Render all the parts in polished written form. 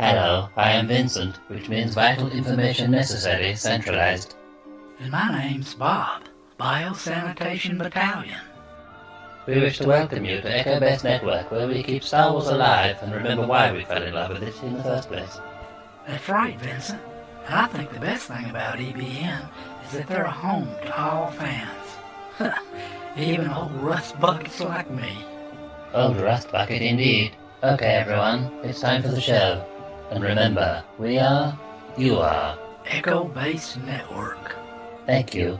Hello, I am Vincent, which means vital information necessary centralized. And my name's Bob, Biosanitation Battalion. We wish to welcome you to Echo Base Network, where we keep Star Wars alive and remember why we fell in love with it in the first place. That's right, Vincent. And I think the best thing about EBN is that they're a home to all fans. Even old rust buckets like me. Old rust bucket indeed. Okay everyone, it's time for the show. And remember, we are, you are. Echo Base Network. Thank you.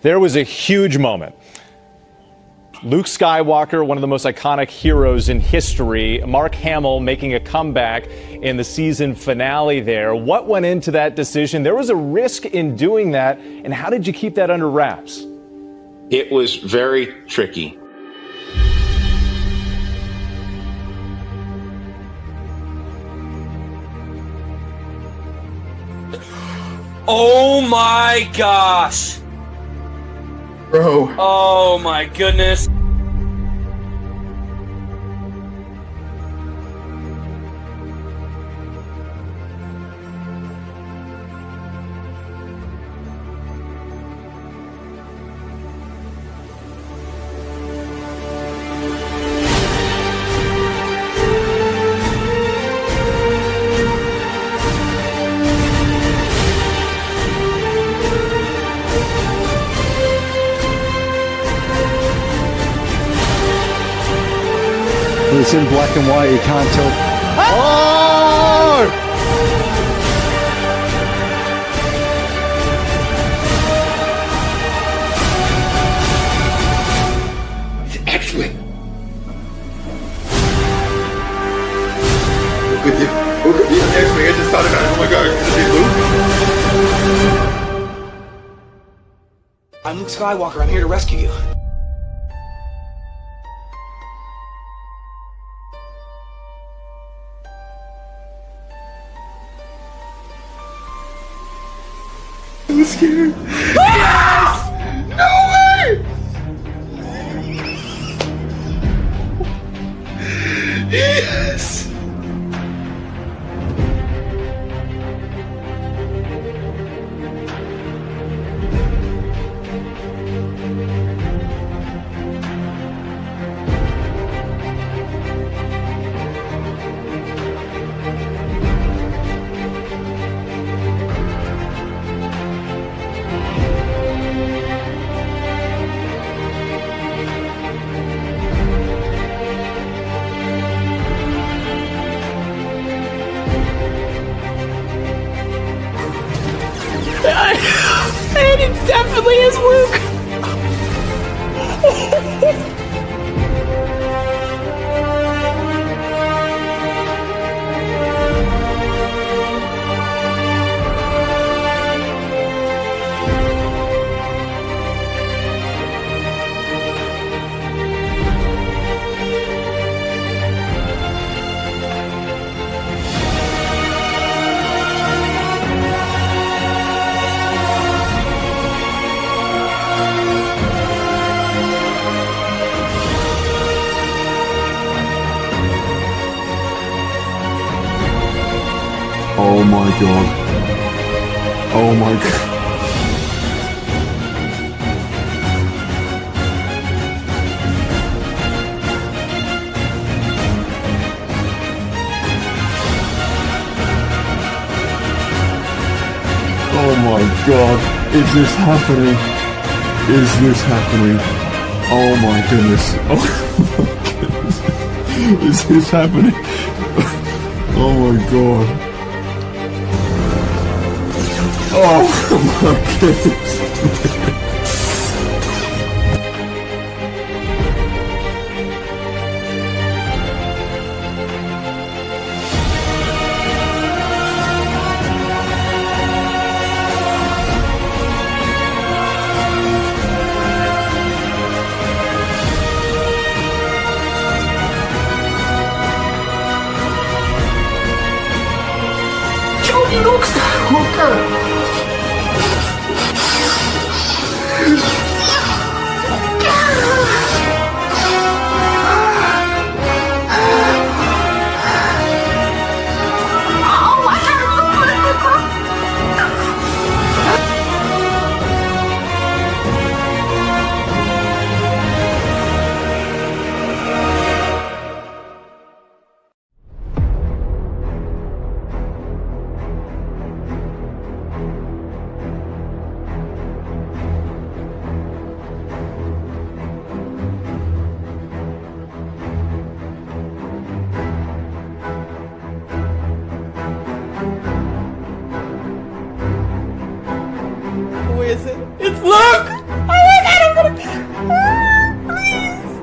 There was a huge moment. Luke Skywalker, one of the most iconic heroes in history, Mark Hamill making a comeback in the season finale there. What went into that decision? There was a risk in doing that, and how did you keep that under wraps? It was very tricky. Oh my gosh! Bro. Oh my goodness. It's in black and white, you can't tell. Oh! It's excellent. Who could be an X-Wing? I just thought about it. Oh my god, is it Luke? I'm Luke Skywalker. I'm here to rescue you. I'm scared. Yes! No way! Yes! And it definitely is Luke! Oh my god. Oh my god. Oh my god. Is this happening? Is this happening? Oh my goodness. Oh my goodness. Is this happening? Oh my god. Oh my goodness. Jody Luke Skywalker! Who is it? It's Luke! Oh my god, I'm gonna... please!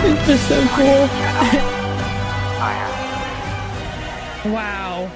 It's just so cool. Wow.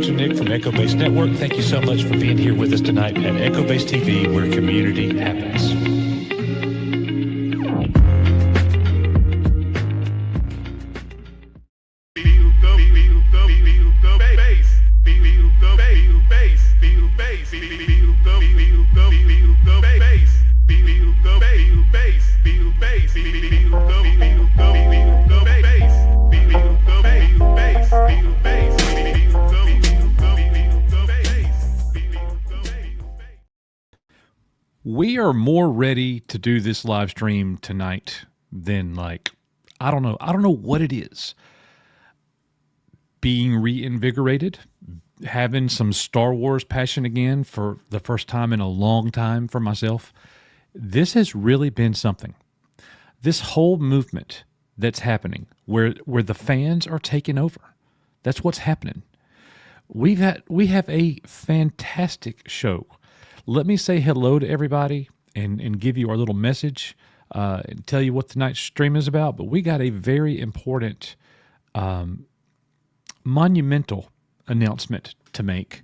Coach and Nick from Echo Base Network. Thank you so much for being here with us tonight at Echo Base TV, where community happens. We are more ready to do this live stream tonight than I don't know what it is. Being reinvigorated, having some Star Wars passion again for the first time in a long time for myself. This has really been something. This whole movement that's happening where the fans are taking over. That's what's happening. We have a fantastic show. Let me say hello to everybody and give you our little message and tell you what tonight's stream is about. But we got a very important, monumental announcement to make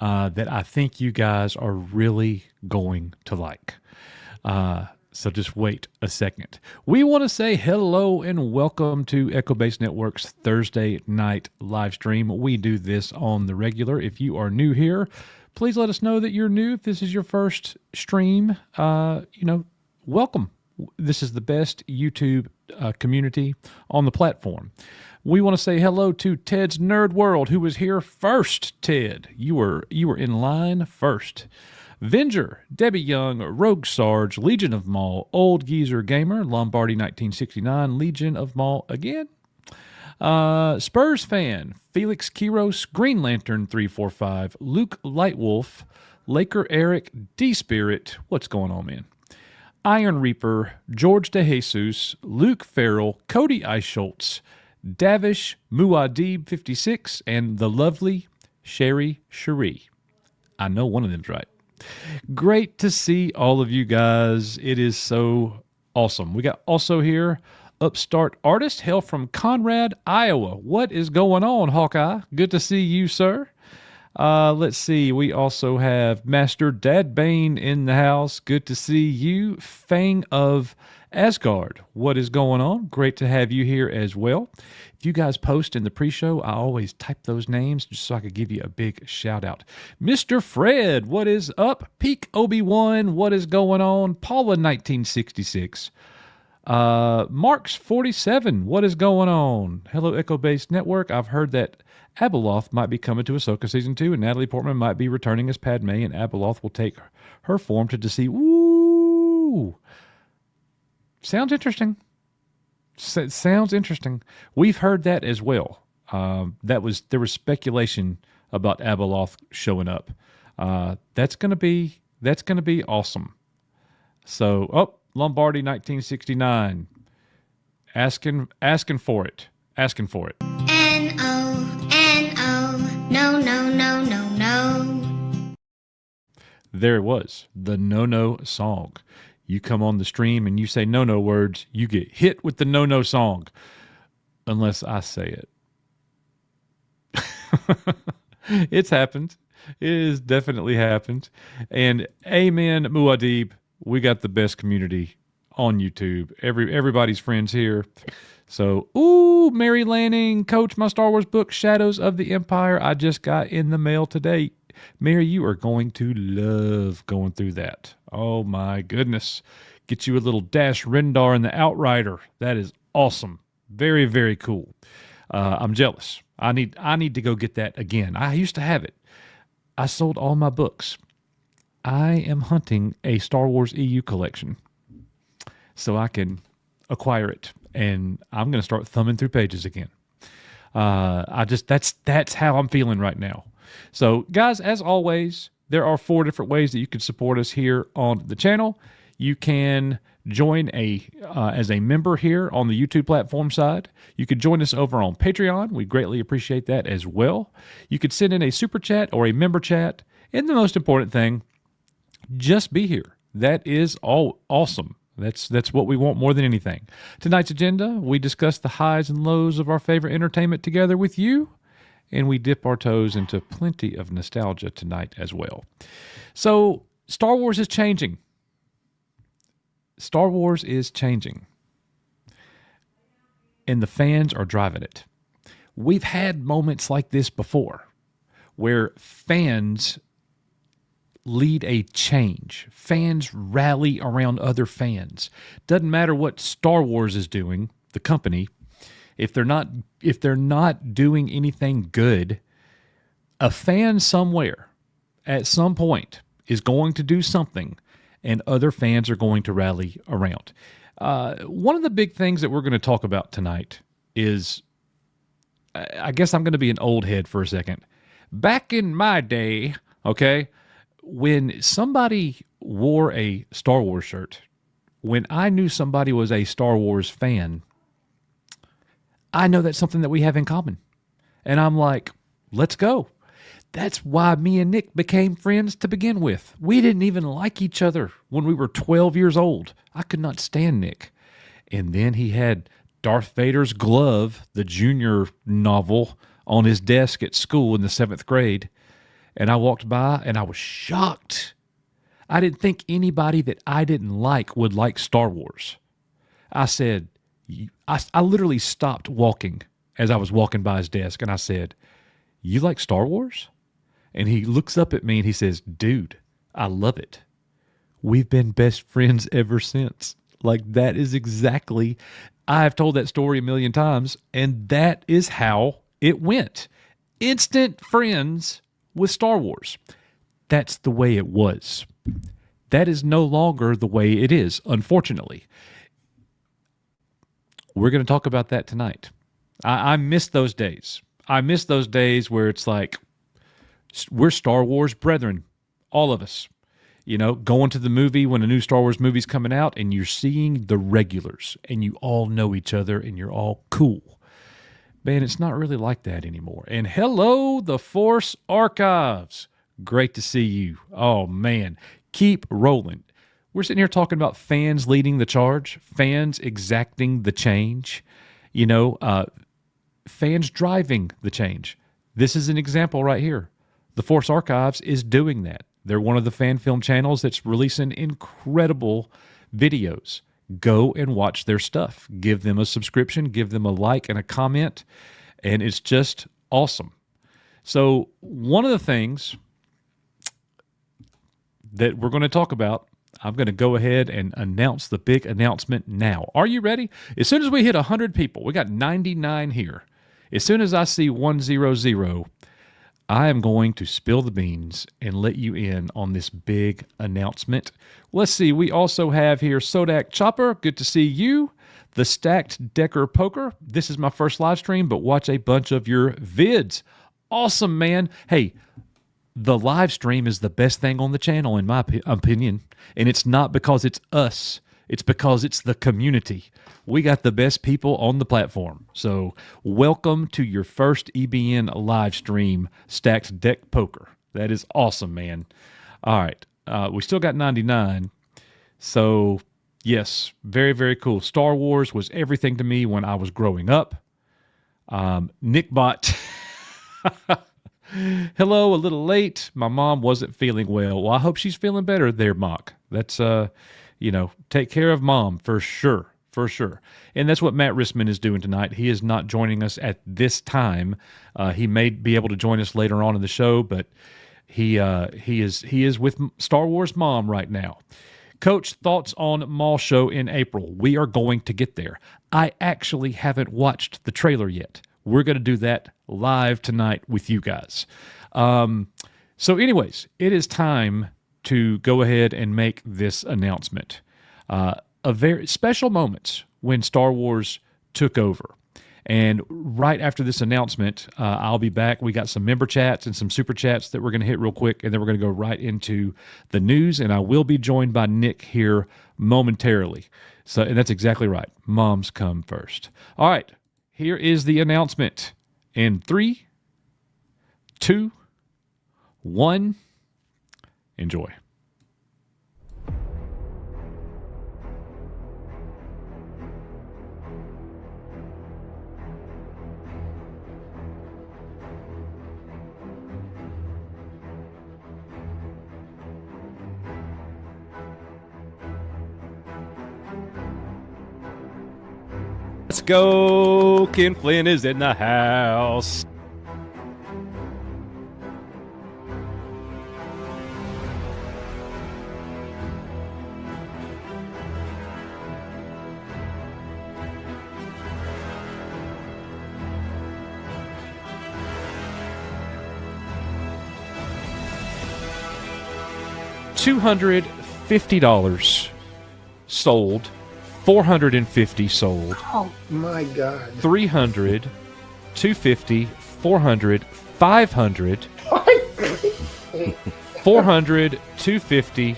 that I think you guys are really going to like. So just wait a second. We want to say hello and welcome to Echo Base Network's Thursday night live stream. We do this on the regular. If you are new here, please let us know that you're new. If this is your first stream, welcome. This is the best YouTube community on the platform. We want to say hello to Ted's Nerd World, who was here first. Ted, you were in line first. Venger, Debbie Young, Rogue Sarge, Legion of Maul, Old Geezer Gamer, Lombardi 1969, Legion of Maul again. Spurs fan, Felix Kiros, Green Lantern 345, Luke Lightwolf, Laker Eric, D-Spirit, what's going on, man? Iron Reaper, George DeJesus, Luke Farrell, Cody Eisholtz, Davish Muad'Dib 56, and the lovely Sherry Cherie. I know one of them's right. Great to see all of you guys. It is so awesome. We got also here Upstart Artist, hail from Conrad, Iowa. What is going on, Hawkeye? Good to see you, sir. Let's see. We also have Master Dad Bane in the house. Good to see you. Fang of Asgard. What is going on? Great to have you here as well. If you guys post in the pre-show, I always type those names just so I could give you a big shout out. Mr. Fred, what is up? Peak Obi-Wan, what is going on? Paula 1966. Marks 47, what is going on? Hello, Echo Base Network. I've heard that Abeloth might be coming to Ahsoka Season 2, and Natalie Portman might be returning as Padme, and Abeloth will take her form to deceive. Woo! Sounds interesting. Sounds interesting. We've heard that as well. There was speculation about Abeloth showing up. That's gonna be awesome. So, Lombardi 1969, asking for it. N-O, no. There it was, the no song. You come on the stream and you say no words, you get hit with the no song. Unless I say it. It's happened. It has definitely happened. And amen, Muad'Dib. We got the best community on YouTube. Everybody's friends here. So, Mary Lanning, Coach, my Star Wars book, Shadows of the Empire, I just got in the mail today. Mary, you are going to love going through that. Oh my goodness. Get you a little Dash Rendar in the Outrider. That is awesome. Very, very cool. I'm jealous. I need to go get that again. I used to have it. I sold all my books. I am hunting a Star Wars EU collection so I can acquire it, and I'm going to start thumbing through pages again. That's how I'm feeling right now. So, guys, as always, there are 4 different ways that you can support us here on the channel. You can join as a member here on the YouTube platform side. You could join us over on Patreon. We greatly appreciate that as well. You could send in a super chat or a member chat. And the most important thing, just be here. That is all awesome. That's what we want more than anything. Tonight's agenda, we discuss the highs and lows of our favorite entertainment together with you. and we dip our toes into plenty of nostalgia tonight as well. So, Star Wars is changing. Star Wars is changing. And the fans are driving it. We've had moments like this before where fans lead a change. Fans rally around other fans. Doesn't matter what Star Wars is doing, the company, if they're not doing anything good, a fan somewhere at some point is going to do something and other fans are going to rally around. One of the big things that we're going to talk about tonight is, I guess I'm going to be an old head for a second. Back in my day, okay, when somebody wore a Star Wars shirt, when I knew somebody was a Star Wars fan, I know that's something that we have in common. And I'm like, let's go. That's why me and Nick became friends to begin with. We didn't even like each other when we were 12 years old. I could not stand Nick. And then he had Darth Vader's glove, the junior novel, on his desk at school in the 7th grade. And I walked by and I was shocked. I didn't think anybody that I didn't like would like Star Wars. I said, I literally stopped walking as I was walking by his desk and I said, "You like Star Wars?" And he looks up at me and he says, "Dude, I love it." We've been best friends ever since. Like, that is exactly, I've told that story a million times, and that is how it went. Instant friends with Star Wars. That's the way it was. That is no longer the way it is, unfortunately. We're going to talk about that tonight. I miss those days. I miss those days where it's like, we're Star Wars brethren, all of us. You know, going to the movie when a new Star Wars movie's coming out and you're seeing the regulars and you all know each other and you're all cool. Man, it's not really like that anymore. And hello, the Force Archives. Great to see you. Oh, man. Keep rolling. We're sitting here talking about fans leading the charge, fans exacting the change, fans driving the change. This is an example right here. The Force Archives is doing that. They're one of the fan film channels that's releasing incredible videos. Go and watch their stuff. Give them a subscription, give them a like and a comment, and it's just awesome. So one of the things that we're going to talk about, I'm going to go ahead and announce the big announcement now. Are you ready? As soon as we hit 100 people, we got 99 here. As soon as I see 100, I am going to spill the beans and let you in on this big announcement. Let's see. We also have here Sodak Chopper. Good to see you. The Stacked Decker Poker. This is my first live stream, but watch a bunch of your vids. Awesome, man. Hey, the live stream is the best thing on the channel, in my opinion. And it's not because it's us. It's because it's the community. We got the best people on the platform. So welcome to your first EBN live stream, Stacked Deck Poker. That is awesome, man. All right. We still got 99. So, yes, very, very cool. Star Wars was everything to me when I was growing up. Nickbot. Hello, a little late. My mom wasn't feeling well. Well, I hope she's feeling better there, Mock. That's, take care of mom for sure. For sure. And that's what Matt Rissman is doing tonight. He is not joining us at this time. He may be able to join us later on in the show, but he is with Star Wars Mom right now. Coach, thoughts on Mall Show in April? We are going to get there. I actually haven't watched the trailer yet. We're going to do that live tonight with you guys. So anyways, it is time to go ahead and make this announcement. A very special moments when Star Wars took over. And right after this announcement, I'll be back. We got some member chats and some super chats that we're going to hit real quick, and then we're going to go right into the news, and I will be joined by Nick here momentarily. So, and that's exactly right. Moms come first. All right, here is the announcement. In 3, 2, 1, enjoy. go. Ken Flynn is in the house. $250 sold. 450 sold. Oh my God. 300, 250, 400, 500, 400, 250.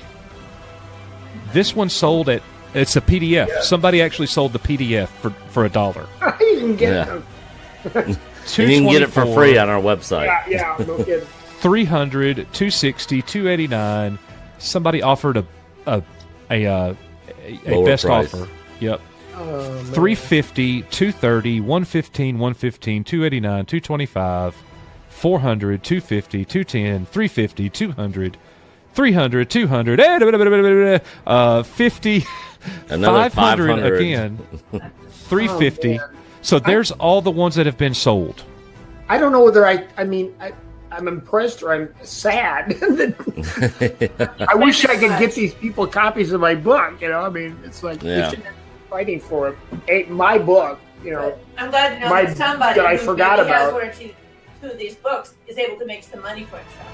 This one sold at, it's a PDF. Yeah. Somebody actually sold the PDF for $1. You can get them. And you can get it for free on our website. Yeah, no kidding. 300, 260, 289. Somebody offered a best price. offer. Yep. 350, 230, 115, 115, 289, 225, 400, 250, 210, 350, 200, 300, 200, 50, another 500 again, 350. So there's all the ones that have been sold. I don't know whether I'm impressed or I'm sad. I wish I could get these people copies of my book. It's like we should be fighting for it. My book, I'm glad to know that somebody that I forgot maybe about has one or two of these books is able to make some money for himself.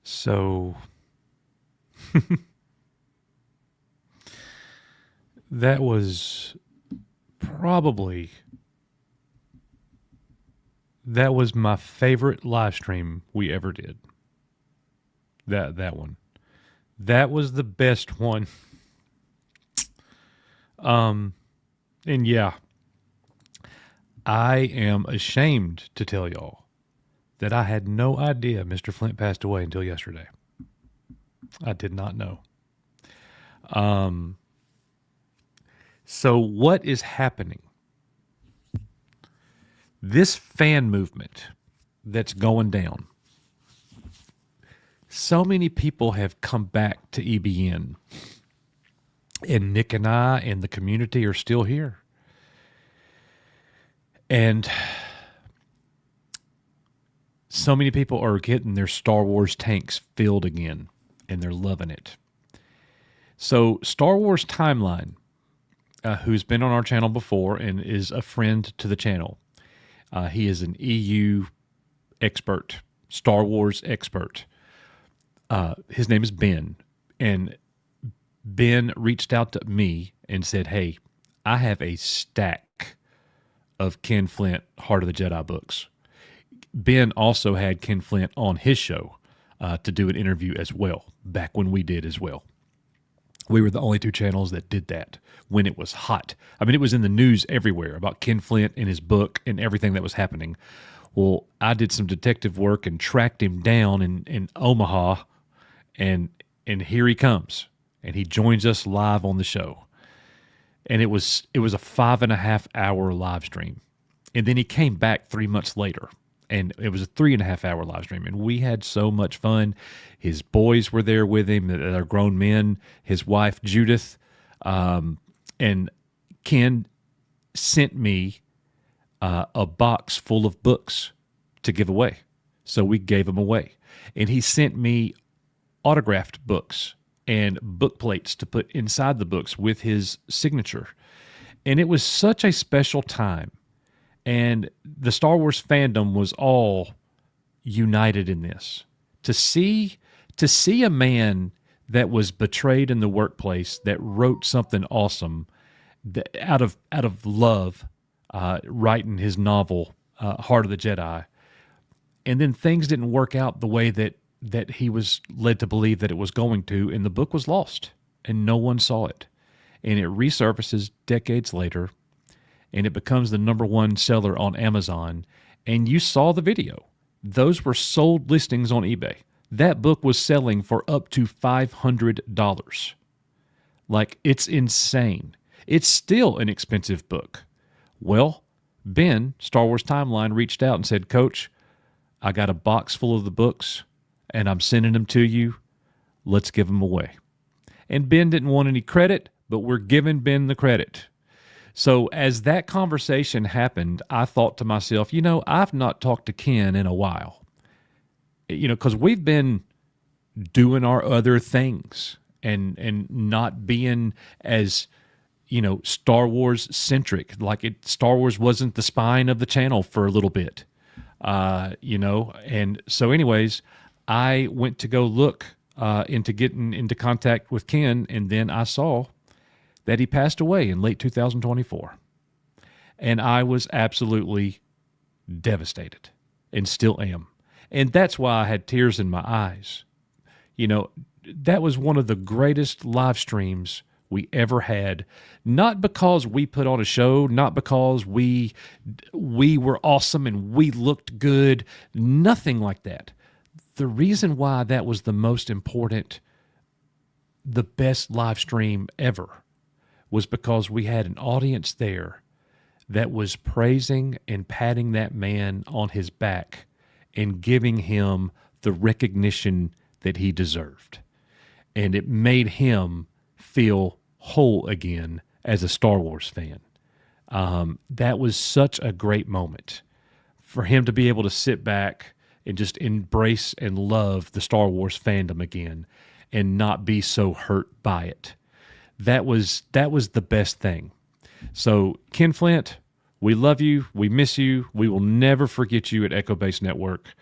So that was my favorite live stream we ever did. That one. That was the best one. And yeah, I am ashamed to tell y'all that I had no idea Mr. Flint passed away until yesterday. I did not know. So what is happening? This fan movement that's going down. So many people have come back to EBN. And Nick and I and the community are still here. And so many people are getting their Star Wars tanks filled again, and they're loving it. So Star Wars Timeline, who's been on our channel before and is a friend to the channel, he is an EU expert, Star Wars expert. His name is Ben, and Ben reached out to me and said, hey, I have a stack of Ken Flint Heart of the Jedi books. Ben also had Ken Flint on his show to do an interview as well, back when we did as well. We were the only two channels that did that when it was hot. I mean, it was in the news everywhere about Ken Flint and his book and everything that was happening. Well, I did some detective work and tracked him down in Omaha, and here he comes. And he joins us live on the show. And it was a 5.5 hour live stream. And then he came back 3 months later. And it was a 3.5 hour live stream. And we had so much fun. His boys were there with him. They're grown men. His wife, Judith. And Ken sent me a box full of books to give away. So we gave them away. And he sent me autographed books and book plates to put inside the books with his signature. And it was such a special time. And the Star Wars fandom was all united in this. To see a man that was betrayed in the workplace, that wrote something awesome that out of love, writing his novel, Heart of the Jedi, and then things didn't work out the way that that he was led to believe that it was going to, and the book was lost, and no one saw it. And it resurfaces decades later, and it becomes the #1 seller on Amazon, and you saw the video. Those were sold listings on eBay. That book was selling for up to $500. Like, it's insane. It's still an expensive book. Well, Ben, Star Wars Timeline, reached out and said, Coach, I got a box full of the books, and I'm sending them to you. Let's give them away. And Ben didn't want any credit, but we're giving Ben the credit. So as that conversation happened, I thought to myself, I've not talked to Ken in a while. Because we've been doing our other things and not being as, Star Wars centric. Like Star Wars wasn't the spine of the channel for a little bit, And so anyways, I went to go look into getting into contact with Ken, and then I saw that he passed away in late 2024. And I was absolutely devastated and still am. And that's why I had tears in my eyes. That was one of the greatest live streams we ever had. Not because we put on a show, not because we were awesome and we looked good, nothing like that. The reason why that was the most important, the best live stream ever, was because we had an audience there that was praising and patting that man on his back and giving him the recognition that he deserved. And it made him feel whole again as a Star Wars fan. That was such a great moment for him to be able to sit back and just embrace and love the Star Wars fandom again and not be so hurt by it. That was the best thing. So Ken Flint, we love you. We miss you. We will never forget you at Echo Base Network.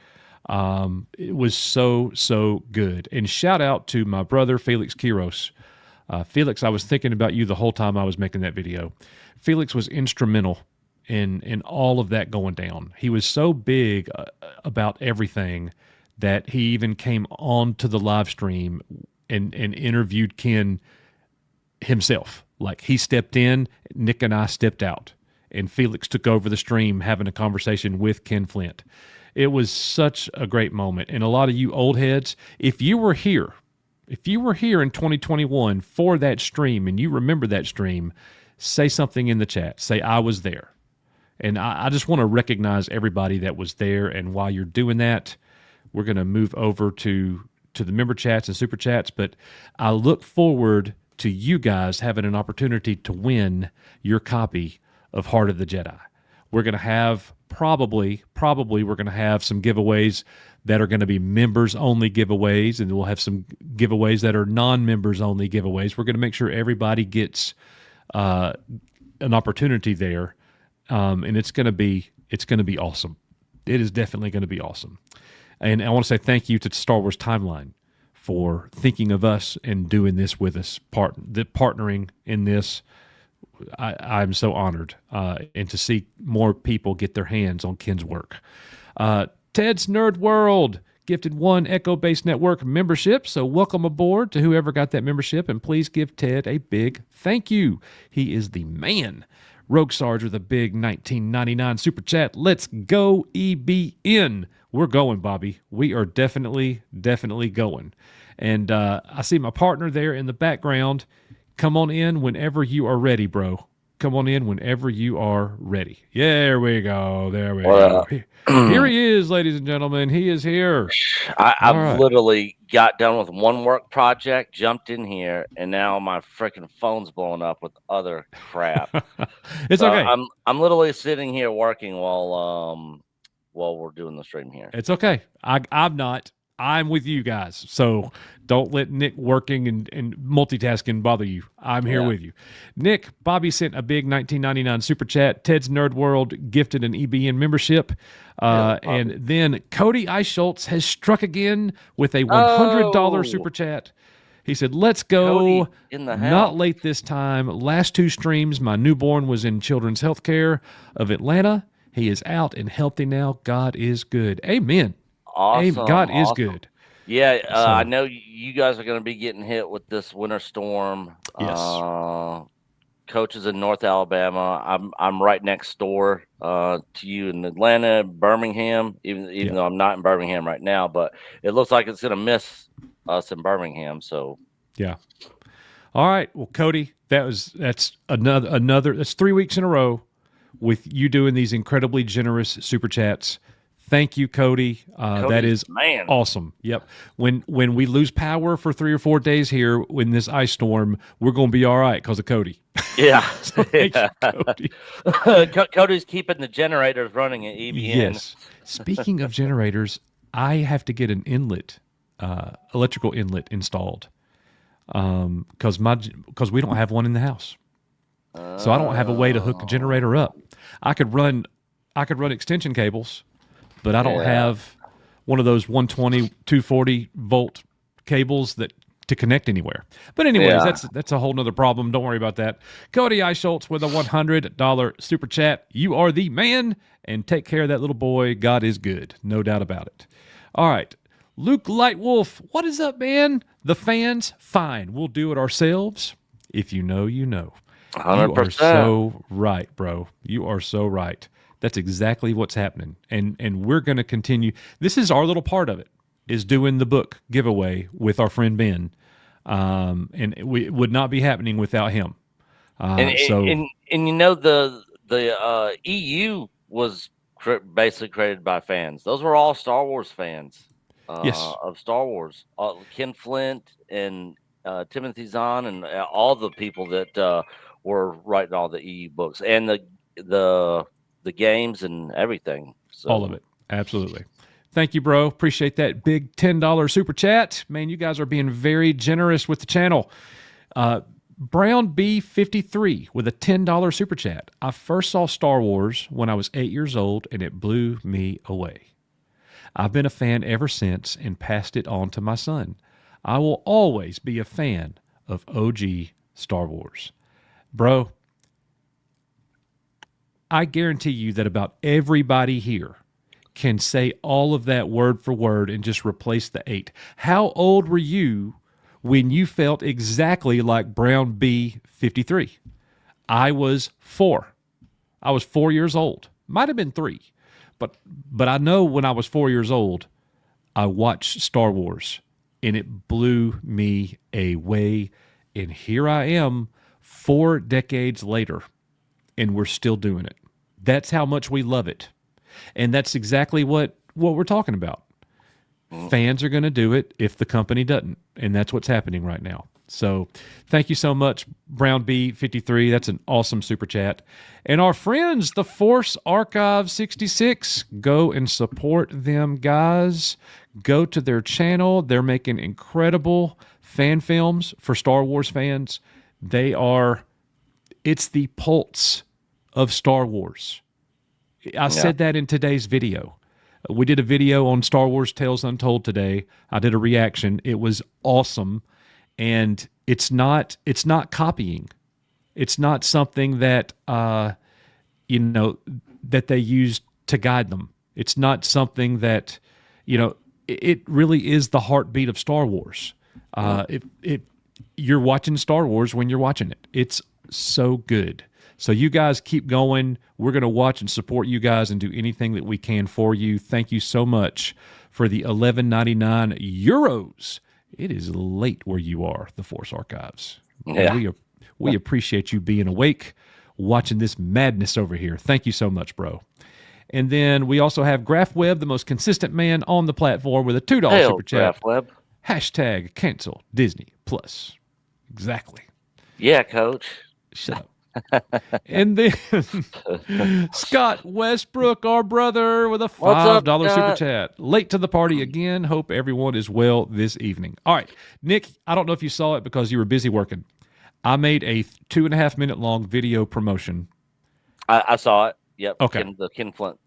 It was so good. And shout out to my brother, Felix Quiros. Felix, I was thinking about you the whole time I was making that video. Felix was instrumental in all of that going down. He was so big about everything that he even came on to the live stream and interviewed Ken himself. Like, he stepped in, Nick and I stepped out, and Felix took over the stream having a conversation with Ken Flint. It was such a great moment. And a lot of you old heads, if you were here in 2021 for that stream and you remember that stream, say something in the chat. Say, I was there. And I just want to recognize everybody that was there. And while you're doing that, we're going to move over to the member chats and super chats. But I look forward to you guys having an opportunity to win your copy of Heart of the Jedi. We're going to have probably we're going to have some giveaways that are going to be members-only giveaways, and we'll have some giveaways that are non-members-only giveaways. We're going to make sure everybody gets an opportunity there, and it's going to be awesome. It is definitely going to be awesome. And I want to say thank you to Star Wars Timeline for thinking of us and doing this with us, partnering in this. I'm so honored, and to see more people get their hands on Ken's work. Ted's Nerd World gifted 1 Echo Base Network membership, so welcome aboard to whoever got that membership, and please give Ted a big thank you. He is the man. Rogue Sarge with a big 1999 super chat. Let's go EBN. We're going, Bobby. We are definitely going. And I see my partner there in the background. Come on in whenever you are ready, bro. Come on in whenever you are ready. There we go. There we go. Here he is, ladies and gentlemen. He is here. I've literally got done with one work project, jumped in here, and now my freaking phone's blowing up with other crap. It's okay. I'm literally sitting here working while we're doing the stream here. It's okay. I'm not. I'm with you guys. So don't let Nick working and multitasking bother you. I'm here with you. Nick, Bobby sent a big 1999 super chat. Ted's Nerd World gifted an EBN membership. And then Cody Eichschultz has struck again with a $100 super chat. He said, let's go. Cody in the house. Not late this time. Last 2 streams, my newborn was in Children's Healthcare of Atlanta. He is out and healthy now. God is good. Amen. Awesome. God is good. Yeah, So- I know you guys are going to be getting hit with this winter storm. Yes. Coach is in North Alabama. I'm right next door to you in Atlanta, Birmingham. Even though I'm not in Birmingham right now, but it looks like it's going to miss us in Birmingham. So Yeah. All right. Well, Cody, that's another that's 3 weeks in a row with you doing these incredibly generous super chats. Thank you, Cody. That is awesome. Yep. When we lose power for 3 or 4 days here in this ice storm, we're going to be all right because of Cody. Yeah. So thank you, Cody. Cody's keeping the generators running at EBN. Yes. Speaking of generators, I have to get an inlet, electrical inlet installed because we don't have one in the house. So I don't have a way to hook the generator up. I could run extension cables, but I don't have one of those 120, 240 volt cables to connect anywhere. But anyways, that's a whole nother problem. Don't worry about that. Cody I. Schultz with a $100 super chat. You are the man, and take care of that little boy. God is good. No doubt about it. All right. Luke Lightwolf, what is up, man? The fans, fine. We'll do it ourselves. If you know, you know. 100%. You are so right, bro. You are so right. That's exactly what's happening. And we're going to continue. This is our little part of it, is doing the book giveaway with our friend Ben. And it would not be happening without him. And you know, the EU was basically created by fans. Those were all Star Wars fans of Star Wars. Ken Flint and Timothy Zahn and all the people that were writing all the EU books and the games and everything. So. All of it. Absolutely. Thank you, bro. Appreciate that big $10 super chat. Man, you guys are being very generous with the channel. Brown B53 with a $10 super chat. I first saw Star Wars when I was 8 years old, and it blew me away. I've been a fan ever since and passed it on to my son. I will always be a fan of OG Star Wars. Bro, I guarantee you that about everybody here can say all of that word for word and just replace the 8. How old were you when you felt exactly like Brown B53? I was 4. I was 4 years old. Might have been 3. But I know when I was 4 years old, I watched Star Wars, and it blew me away. And here I am 4 decades later, and we're still doing it. That's how much we love it. And that's exactly what we're talking about. Fans are going to do it if the company doesn't. And that's what's happening right now. So thank you so much, Brown B53. That's an awesome super chat. And our friends, the Force Archive 66, go and support them, guys. Go to their channel. They're making incredible fan films for Star Wars fans. It's the pulse of Star Wars. I said that in today's video. We did a video on Star Wars Tales Untold today. I did a reaction. It was awesome. And it's not copying. It's not something that that they used to guide them. It's not something that it really is the heartbeat of Star Wars. You're watching Star Wars when you're watching it. It's so good. So you guys keep going. We're going to watch and support you guys and do anything that we can for you. Thank you so much for the €11.99. It is late where you are, the Force Archives. Yeah. We appreciate you being awake, watching this madness over here. Thank you so much, bro. And then we also have GraphWeb, the most consistent man on the platform, with a $2 super chat. GraphWeb. Hashtag cancel Disney Plus. Exactly. Yeah, Coach. Shut up. And then Scott Westbrook, our brother, with a $5 super chat. Late to the party again. Hope everyone is well this evening. All right, Nick, I don't know if you saw it because you were busy working. I made a 2.5 minute long video promotion. I saw it. Yep. Okay. The Ken Flint.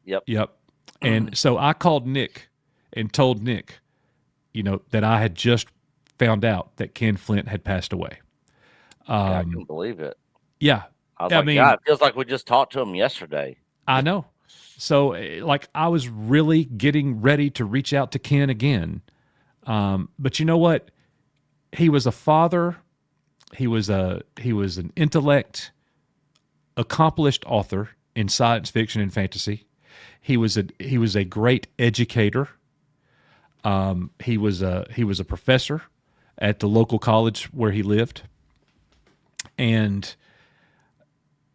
Yep. And so I called Nick and told Nick, that I had just found out that Ken Flint had passed away. I couldn't believe it. Yeah. I was like, God, it feels like we just talked to him yesterday. I know. So, I was really getting ready to reach out to Ken again But you know what? He was a father. He was an intellect, accomplished author in science fiction and fantasy. He was a great educator. He was a professor at the local college where he lived, and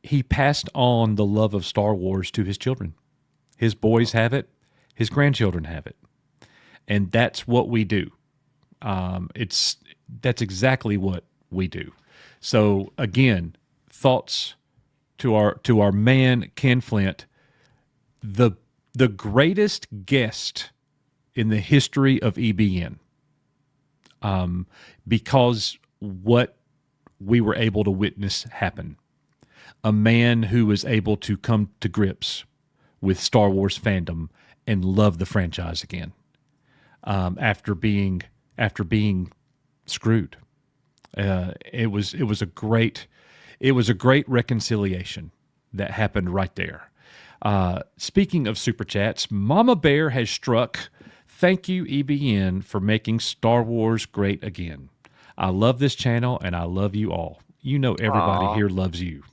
he passed on the love of Star Wars to his children. His boys have it. His grandchildren have it. And that's what we do. That's exactly what we do. So again, thoughts to our man, Ken Flint, the greatest guest in the history of EBN, because what we were able to witness happen. A man who was able to come to grips with Star Wars fandom and love the franchise again, after being screwed. It was a great reconciliation that happened right there. Speaking of super chats, Mama Bear has struck. Thank you, EBN, for making Star Wars great again. I love this channel and I love you all. You know everybody here loves you.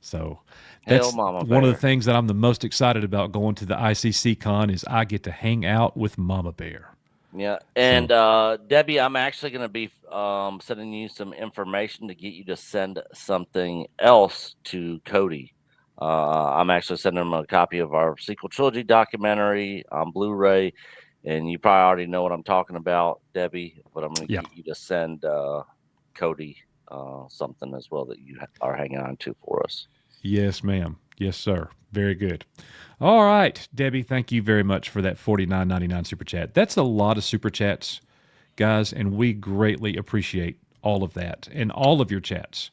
So that's one of the things that I'm the most excited about going to the ICC con is I get to hang out with Mama Bear. Yeah, and Debbie, I'm actually going to be sending you some information to get you to send something else to Cody. I'm actually sending him a copy of our sequel trilogy documentary on Blu-ray, and you probably already know what I'm talking about, Debbie, but I'm going to get you to send Cody something as well that you are hanging on to for us. Yes, ma'am. Yes, sir. Very good. All right, Debbie, thank you very much for that $49.99 super chat. That's a lot of super chats, guys, and we greatly appreciate all of that and all of your chats.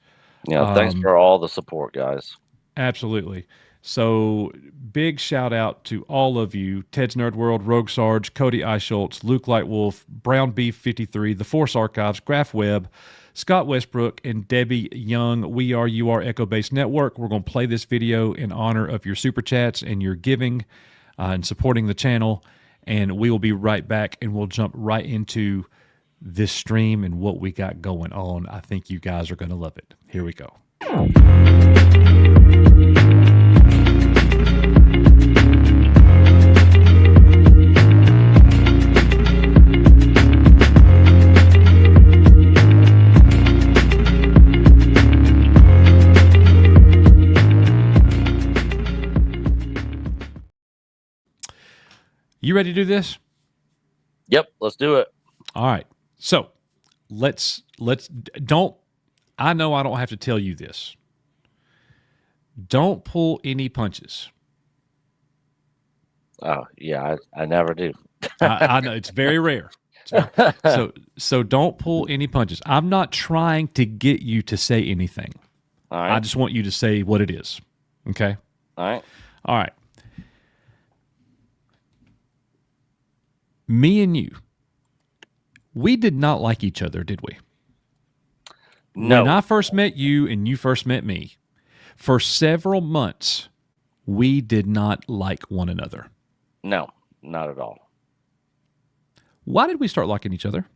Yeah, thanks for all the support, guys. Absolutely. So big shout out to all of you, Ted's Nerd World, Rogue Sarge, Cody I. Schultz, Luke Lightwolf, Brown Beef 53, The Force Archives, Graf Webb, Scott Westbrook, and Debbie Young. We are UR Echo Base Network. We're going to play this video in honor of your super chats and your giving and supporting the channel. And we will be right back, and we'll jump right into this stream and what we got going on. I think you guys are going to love it. Here we go. You ready to do this? Yep, let's do it. All right. So let's don't, I know I don't have to tell you this. Don't pull any punches. Oh, yeah, I never do. I know it's very rare. So don't pull any punches. I'm not trying to get you to say anything. All right. I just want you to say what it is. Okay? All right. All right. Me and you, we did not like each other, did we? No. When I first met you and you first met me, for several months, we did not like one another. No, not at all. Why did we start liking each other?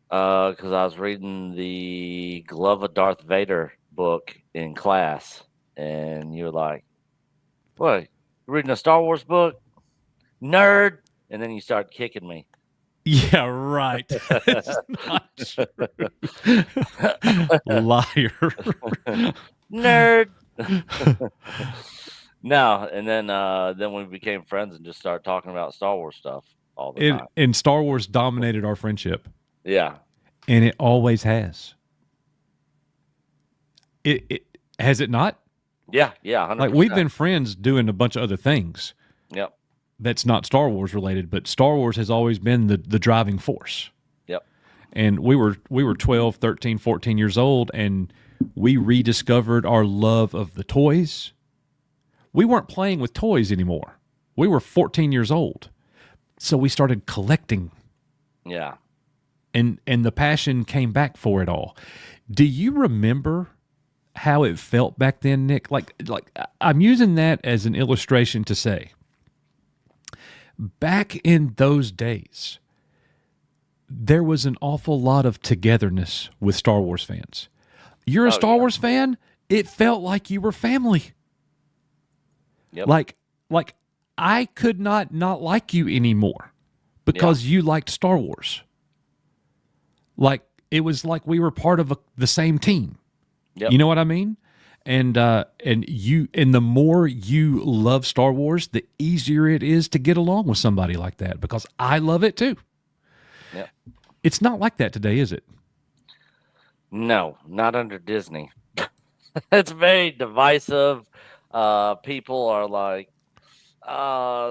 Because I was reading the Glove of Darth Vader book in class, and you're like, "What? You're reading a Star Wars book, nerd?" And then you start kicking me. Yeah, right. That's not true. Liar. Nerd. No, and then we became friends and just started talking about Star Wars stuff all the time. And Star Wars dominated our friendship. Yeah. And it always has. It has it not? Yeah, 100%. Like we've been friends doing a bunch of other things. Yep. That's not Star Wars related, but Star Wars has always been the driving force. Yep. And we were 12, 13, 14 years old, and we rediscovered our love of the toys. We weren't playing with toys anymore. We were 14 years old. So we started collecting. Yeah. And the passion came back for it all. Do you remember how it felt back then, Nick? Like I'm using that as an illustration to say, back in those days, there was an awful lot of togetherness with Star Wars fans. You're a Star Wars fan, it felt like you were family. Yep. Like I could not like you anymore because you liked Star Wars. Like it was like we were part of the same team. Yep. You know what I mean? And the more you love Star Wars, the easier it is to get along with somebody like that, because I love it too. Yep. It's not like that today, is it? No, not under Disney. It's very divisive. People are like,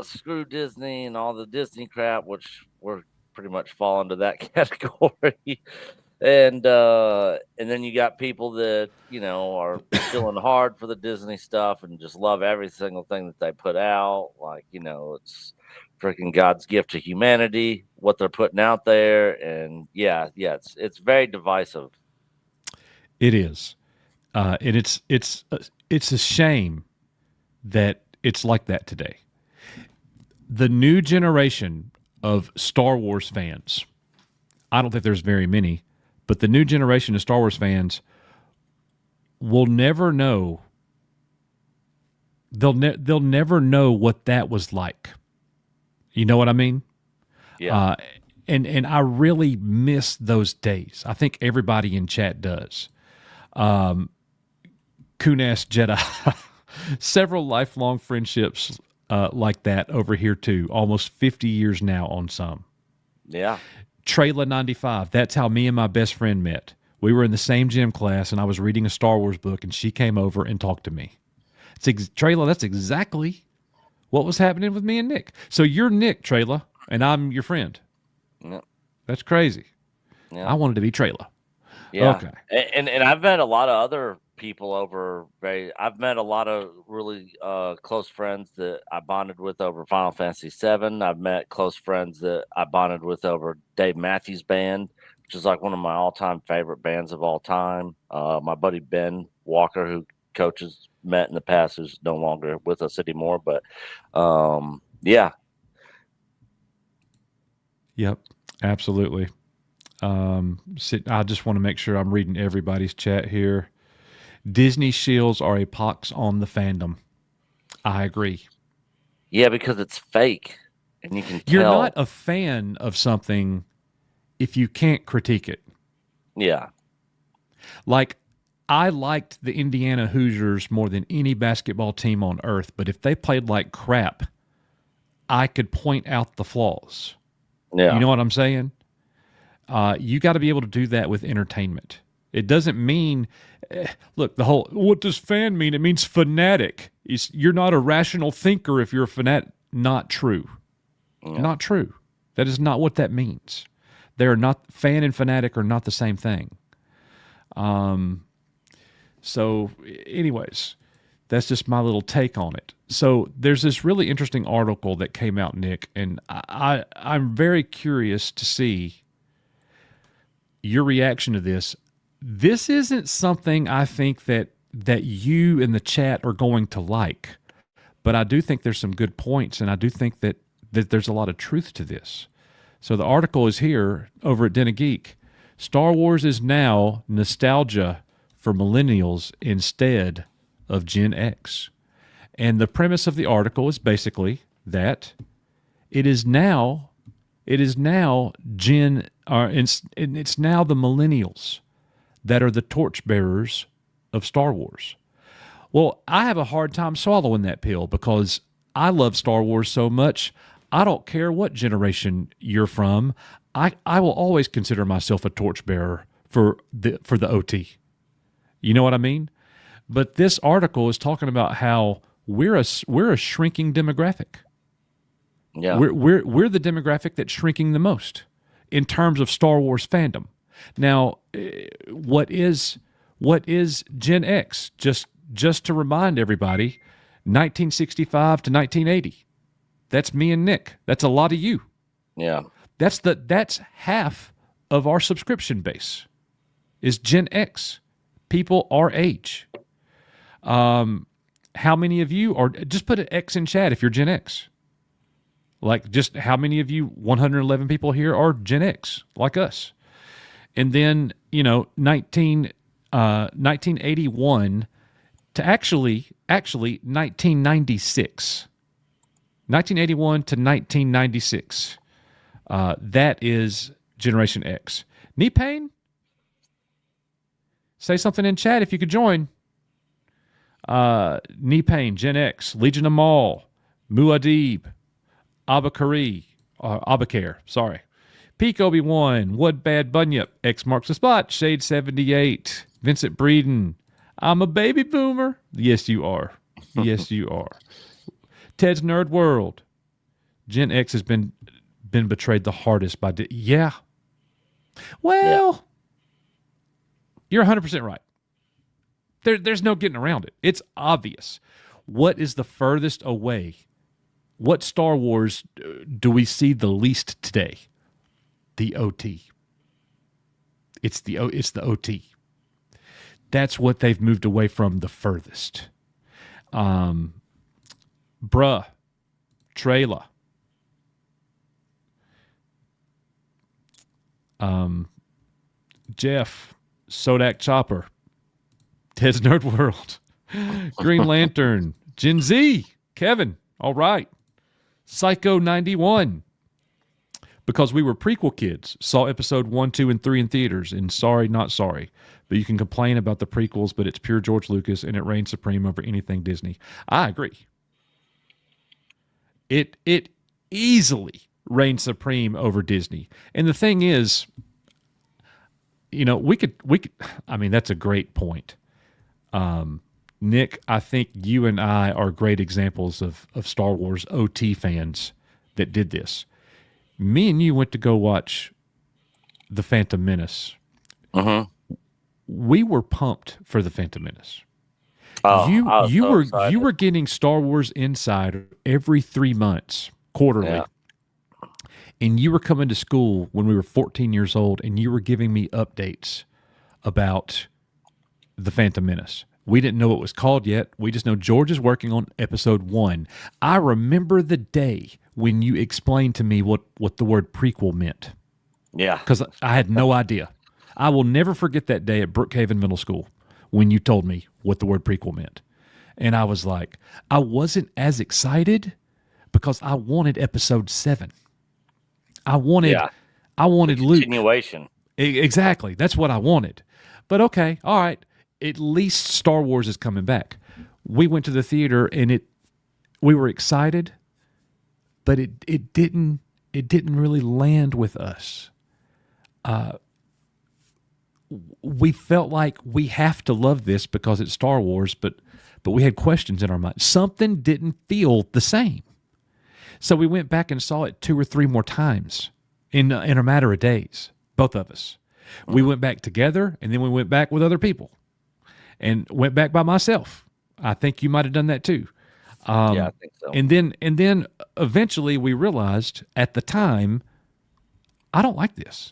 screw Disney and all the Disney crap, which we're pretty much fall into that category. And then you got people that, are feeling hard for the Disney stuff and just love every single thing that they put out. Like, it's freaking God's gift to humanity, what they're putting out there. And it's very divisive. It is. And it's a shame that it's like that today. The new generation of Star Wars fans, I don't think there's very many, but the new generation of Star Wars fans will never know. They'll never know what that was like. You know what I mean? Yeah. And I really miss those days. I think everybody in chat does. Kunas Jedi, several lifelong friendships like that over here too. Almost 50 years now on some. Yeah. Trayla 95. That's how me and my best friend met. We were in the same gym class, and I was reading a Star Wars book, and she came over and talked to me. Trayla, that's exactly what was happening with me and Nick. So you're Nick, Trayla, and I'm your friend. Yep. That's crazy. Yep. I wanted to be Trayla. Yeah. Okay. And I've met a lot of other people over. I've met a lot of really close friends that I bonded with over Final Fantasy VII. I've met close friends that I bonded with over Dave Matthews Band, which is like one of my all-time favorite bands of all time. My buddy Ben Walker, who coaches, met in the past, who's no longer with us anymore. But yeah. Yep, absolutely. I just want to make sure I'm reading everybody's chat here. Disney shields are a pox on the fandom. I agree. Yeah, because it's fake, and you can tell. You're not a fan of something if you can't critique it. Yeah. Like, I liked the Indiana Hoosiers more than any basketball team on earth, but if they played like crap, I could point out the flaws. Yeah. You know what I'm saying? You got to be able to do that with entertainment. It doesn't mean, look, the whole, what does fan mean? It means fanatic. You're not a rational thinker if you're a fanatic. Not true. Yeah. Not true. That is not what that means. They're not, fan and fanatic are not the same thing. So anyways, that's just my little take on it. So there's this really interesting article that came out, Nick, and I'm very curious to see your reaction to this. This isn't something I think that you in the chat are going to like, but I do think there's some good points, and I do think that there's a lot of truth to this. So the article is here over at Den of Geek. Star Wars is now nostalgia for millennials instead of Gen X. And the premise of the article is basically that it's now the millennials that are the torchbearers of Star Wars. Well, I have a hard time swallowing that pill because I love Star Wars so much. I don't care what generation you're from. I will always consider myself a torchbearer for the OT. You know what I mean? But this article is talking about how we're a shrinking demographic. Yeah, we're the demographic that's shrinking the most in terms of Star Wars fandom. Now, what is Gen X? Just to remind everybody, 1965 to 1980. That's me and Nick. That's a lot of you. Yeah, that's half of our subscription base is Gen X. People our age. How many of you are? Just put an X in chat if you're Gen X. Like, just how many of you 111 people here are Gen X, like us? And then, 1981 to actually 1996. 1981 to 1996. That is Generation X. Knee pain? Say something in chat if you could join. Knee pain, Gen X, Legion of Maul, Muad'Dib, Abacare, sorry. Peak Obi-Wan, Wood Bad Bunyip, X marks the spot, Shade 78, Vincent Breeden. I'm a baby boomer. Yes, you are. Yes, you are. Ted's Nerd World. Gen X has been betrayed the hardest by... yeah. Well, you're 100% right. There's no getting around it. It's obvious. What is the furthest away? What Star Wars do we see the least today? The OT. It's the OT. That's what they've moved away from the furthest. Bruh, Trailer. Jeff, Sodak Chopper, Tez Nerd World, Green Lantern, Gen Z, Kevin, all right, Psycho 91. Because we were prequel kids, saw episode 1, 2, and 3 in theaters, and sorry, not sorry. But you can complain about the prequels, but it's pure George Lucas, and it reigns supreme over anything Disney. I agree. It easily reigns supreme over Disney. And the thing is, we could. I mean, that's a great point. Nick, I think you and I are great examples of Star Wars OT fans that did this. Me and you went to go watch The Phantom Menace. We were pumped for The Phantom Menace. You were getting Star Wars Insider every 3 months, quarterly. Yeah. And you were coming to school when we were 14 years old, and you were giving me updates about The Phantom Menace. We didn't know what it was called yet. We just know George is working on episode 1. I remember the day when you explained to me what the word prequel meant. Yeah. Because I had no idea. I will never forget that day at Brookhaven Middle School when you told me what the word prequel meant. And I was like, I wasn't as excited because I wanted episode 7. I wanted Luke. Continuation. Exactly. That's what I wanted. But okay, all right. At least Star Wars is coming back. We went to the theater and we were excited, but it didn't really land with us. We felt like we have to love this because it's Star Wars, but we had questions in our mind. Something didn't feel the same. So we went back and saw it 2 or 3 more times in a matter of days, both of us. We went back together, and then we went back with other people, and went back by myself. I think you might have done that too. Yeah, I think so. And then eventually we realized at the time, I don't like this.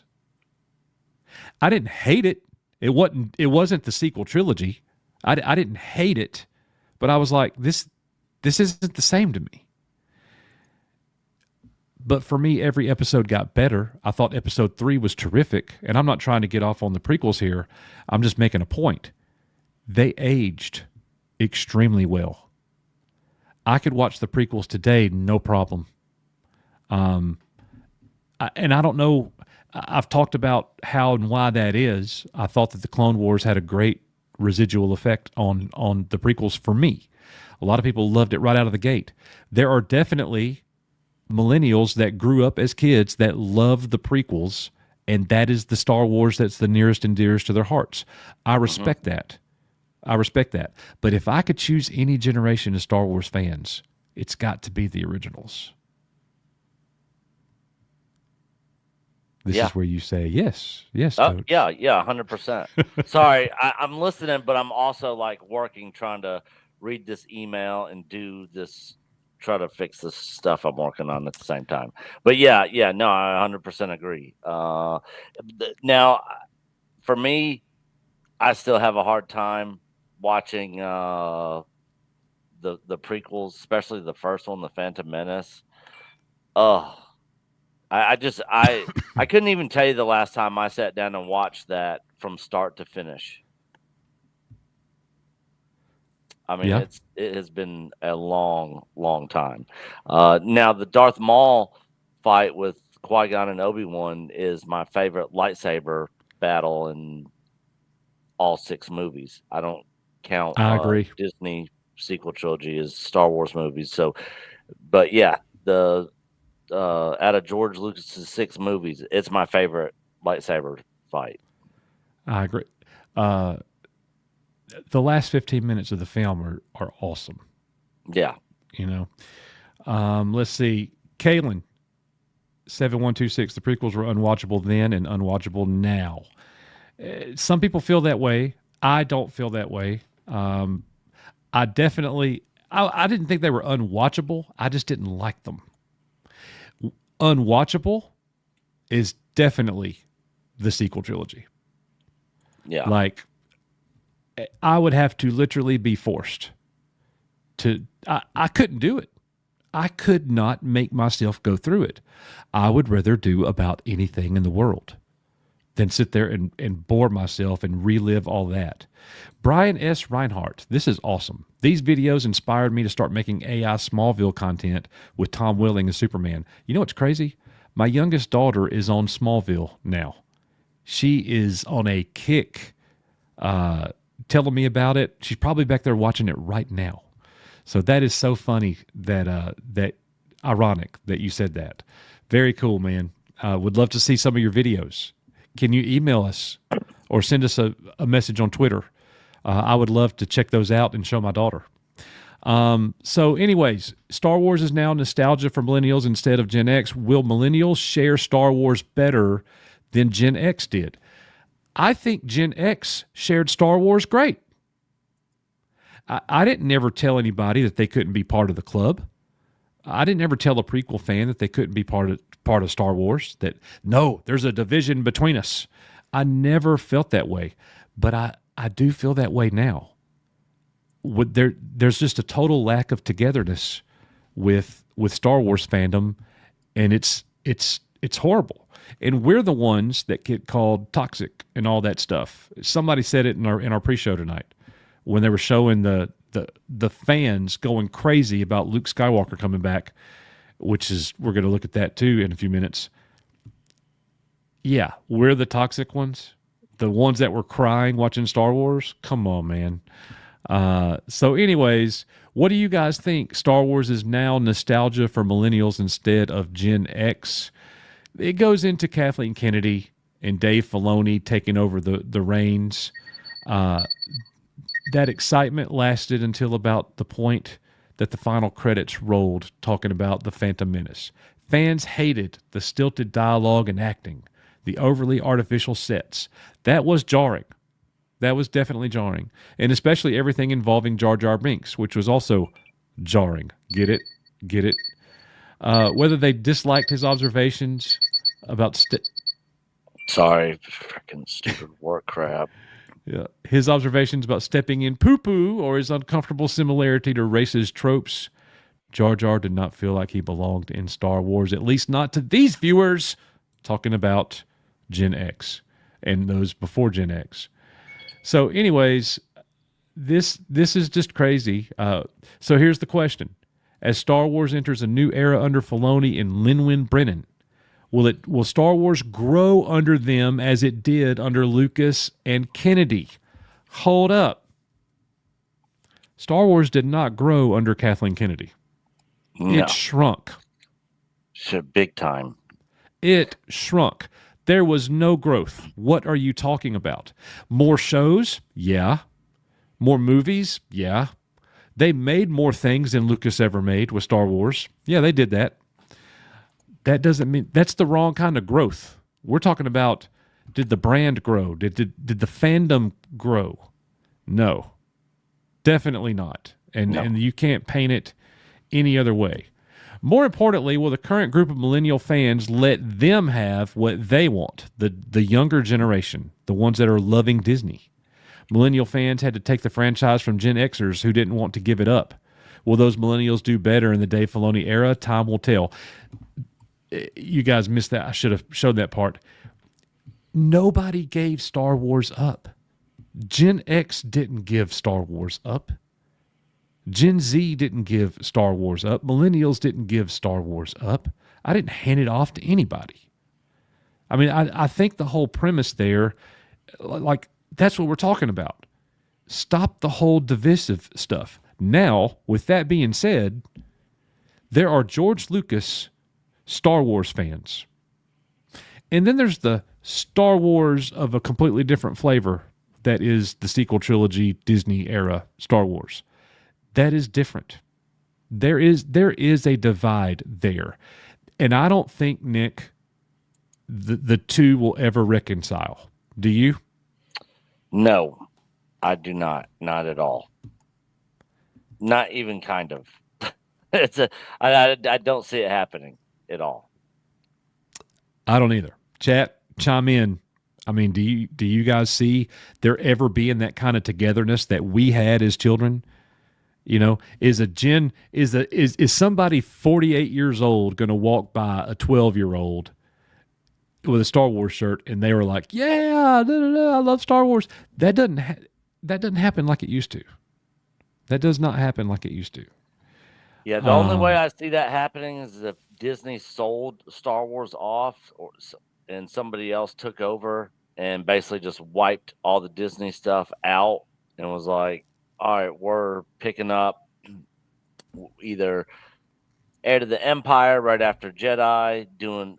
I didn't hate it. It wasn't the sequel trilogy. I didn't hate it, but I was like, this isn't the same to me. But for me, every episode got better. I thought episode 3 was terrific, and I'm not trying to get off on the prequels here. I'm just making a point. They aged extremely well. I could watch the prequels today, no problem. And I don't know. I've talked about how and why that is. I thought that the Clone Wars had a great residual effect on the prequels for me. A lot of people loved it right out of the gate. There are definitely millennials that grew up as kids that love the prequels, and that is the Star Wars that's the nearest and dearest to their hearts. I respect that. I respect that. But if I could choose any generation of Star Wars fans, it's got to be the originals. This is where you say yes, Coach. Yeah, 100%. Sorry, I'm listening, but I'm also like working, trying to read this email and do this, try to fix this stuff I'm working on at the same time. But no, I 100% agree. Now, for me, I still have a hard time watching the prequels, especially the first one, The Phantom Menace. Oh, I couldn't even tell you the last time I sat down and watched that from start to finish. I mean, it has been a long, long time. Now the Darth Maul fight with Qui-Gon and Obi-Wan is my favorite lightsaber battle in all 6 movies. I don't count I agree. Disney sequel trilogy as Star Wars movies. So, but yeah, the out of George Lucas's 6 movies, it's my favorite lightsaber fight. I agree. The last 15 minutes of the film are awesome. Yeah. You know, let's see. Kaylin, 7126, the prequels were unwatchable then and unwatchable now. Some people feel that way. I don't feel that way. I definitely, I didn't think they were unwatchable. I just didn't like them. Unwatchable is definitely the sequel trilogy. Yeah. Like, I would have to literally be forced to, I couldn't do it. I could not make myself go through it. I would rather do about anything in the world than sit there and bore myself and relive all that. Brian S. Reinhardt, this is awesome. These videos inspired me to start making AI Smallville content with Tom Welling as Superman. You know what's crazy? My youngest daughter is on Smallville now. She is on a kick telling me about it. She's probably back there watching it right now. So that is so funny that that ironic that you said that. Very cool, man. Would love to see some of your videos. Can you email us or send us a message on Twitter? I would love to check those out and show my daughter. So anyways, Star Wars is now nostalgia for millennials instead of Gen X. Will millennials share Star Wars better than Gen X did? I think Gen X shared Star Wars great. I didn't never tell anybody that they couldn't be part of the club. I didn't ever tell a prequel fan that they couldn't be part of Star Wars, that no, there's a division between us. I never felt that way, but I do feel that way now. There's just a total lack of togetherness with Star Wars fandom, and it's horrible. And we're the ones that get called toxic and all that stuff. Somebody said it in our pre-show tonight when they were showing the fans going crazy about Luke Skywalker coming back, which is, we're going to look at that too in a few minutes. Yeah, we're the toxic ones, the ones that were crying watching Star Wars. Come on, man. So anyways, what do you guys think? Star Wars is now nostalgia for millennials instead of Gen X. It goes into Kathleen Kennedy and Dave Filoni taking over the reins. That excitement lasted until about the point that the final credits rolled, talking about The Phantom Menace. Fans hated the stilted dialogue and acting, the overly artificial sets. That was jarring. That was definitely jarring. And especially everything involving Jar Jar Binks, which was also jarring. Get it? Get it? Whether they disliked his observations about... Sorry, freaking stupid work crap. Yeah, his observations about stepping in poo-poo or his uncomfortable similarity to racist tropes. Jar Jar did not feel like he belonged in Star Wars, at least not to these viewers, talking about Gen X and those before Gen X. So anyways, this is just crazy. So here's the question. As Star Wars enters a new era under Filoni and Lin-Wen Brennan, will Star Wars grow under them as it did under Lucas and Kennedy? Hold up. Star Wars did not grow under Kathleen Kennedy. No. It shrunk. Big time. It shrunk. There was no growth. What are you talking about? More shows? Yeah. More movies? Yeah. They made more things than Lucas ever made with Star Wars. Yeah, they did that. That doesn't mean that's the wrong kind of growth. We're talking about, did the brand grow? Did the fandom grow? No, definitely not. And you can't paint it any other way. More importantly, will the current group of millennial fans let them have what they want? The younger generation, the ones that are loving Disney. Millennial fans had to take the franchise from Gen Xers who didn't want to give it up. Will those millennials do better in the Dave Filoni era? Time will tell. you guys missed that. I should have showed that part. Nobody gave Star Wars up. Gen X didn't give Star Wars up. Gen Z didn't give Star Wars up. Millennials didn't give Star Wars up. I didn't hand it off to anybody. I mean, I think the whole premise there, like, that's what we're talking about. Stop the whole divisive stuff. Now, with that being said, there are George Lucas Star Wars fans. And then there's the Star Wars of a completely different flavor that is the sequel trilogy, Disney era Star Wars. That is different. There is a divide there. And I don't think, Nick, the two will ever reconcile. Do you? No, I do not. Not at all. Not even kind of. I don't see it happening at all. I don't either. Chat, chime in. I mean, do you guys see there ever being that kind of togetherness that we had as children? You know, is somebody 48 years old going to walk by a 12-year-old with a Star Wars shirt and they were like, "Yeah, I love Star Wars." That doesn't happen like it used to. That does not happen like it used to. Yeah, the only way I see that happening is if Disney sold Star Wars off, and somebody else took over and basically just wiped all the Disney stuff out and was like, "All right, we're picking up either Heir to the Empire right after Jedi, doing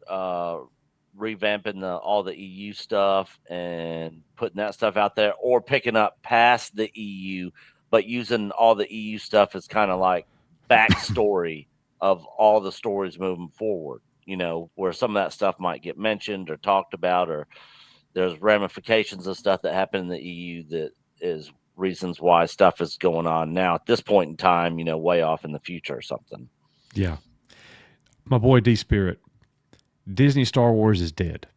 revamping all the EU stuff and putting that stuff out there, or picking up past the EU, but using all the EU stuff as kind of like backstory of all the stories moving forward, you know, where some of that stuff might get mentioned or talked about, or there's ramifications of stuff that happened in the EU that is reasons why stuff is going on now at this point in time, you know, way off in the future or something." Yeah. My boy D Spirit, Disney Star Wars is dead.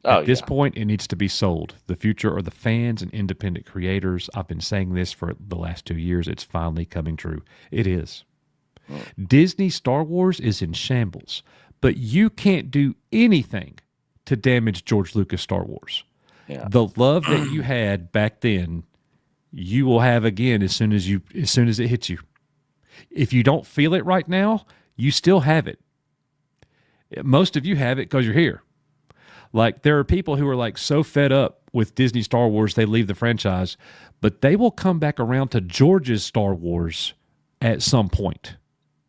At this point, it needs to be sold. The future are the fans and independent creators. I've been saying this for the last 2 years. It's finally coming true. It is. Disney Star Wars is in shambles, but you can't do anything to damage George Lucas Star Wars. Yeah. The love that you had back then, you will have again as soon as it hits you. If you don't feel it right now, you still have it. Most of you have it because you're here. Like, there are people who are like so fed up with Disney Star Wars they leave the franchise, but they will come back around to George's Star Wars at some point.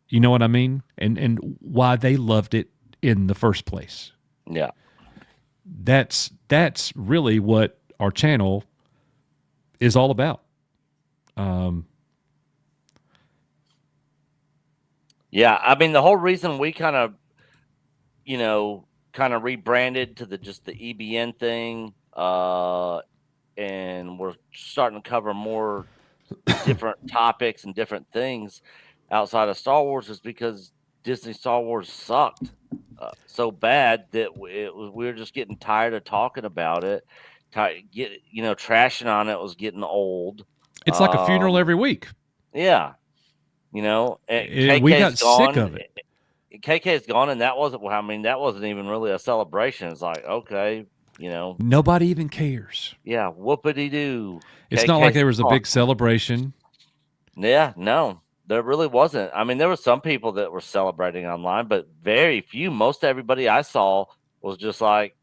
You know what I mean? And why they loved it in the first place. Yeah. That's really what our channel is all about. Yeah, I mean, the whole reason we kind of rebranded to the EBN thing, and we're starting to cover more different topics and different things outside of Star Wars is because Disney Star Wars sucked so bad that we were just getting tired of talking about it. Trashing on it was getting old. It's like a funeral every week. Yeah. You know, we got sick of it. KK's gone, and that wasn't even really a celebration. It's like, okay, you know, nobody even cares. Yeah, whoopity doo. It's not like there was a big celebration. Yeah, no, there really wasn't. I mean, there were some people that were celebrating online, but very few. Most everybody I saw was just like,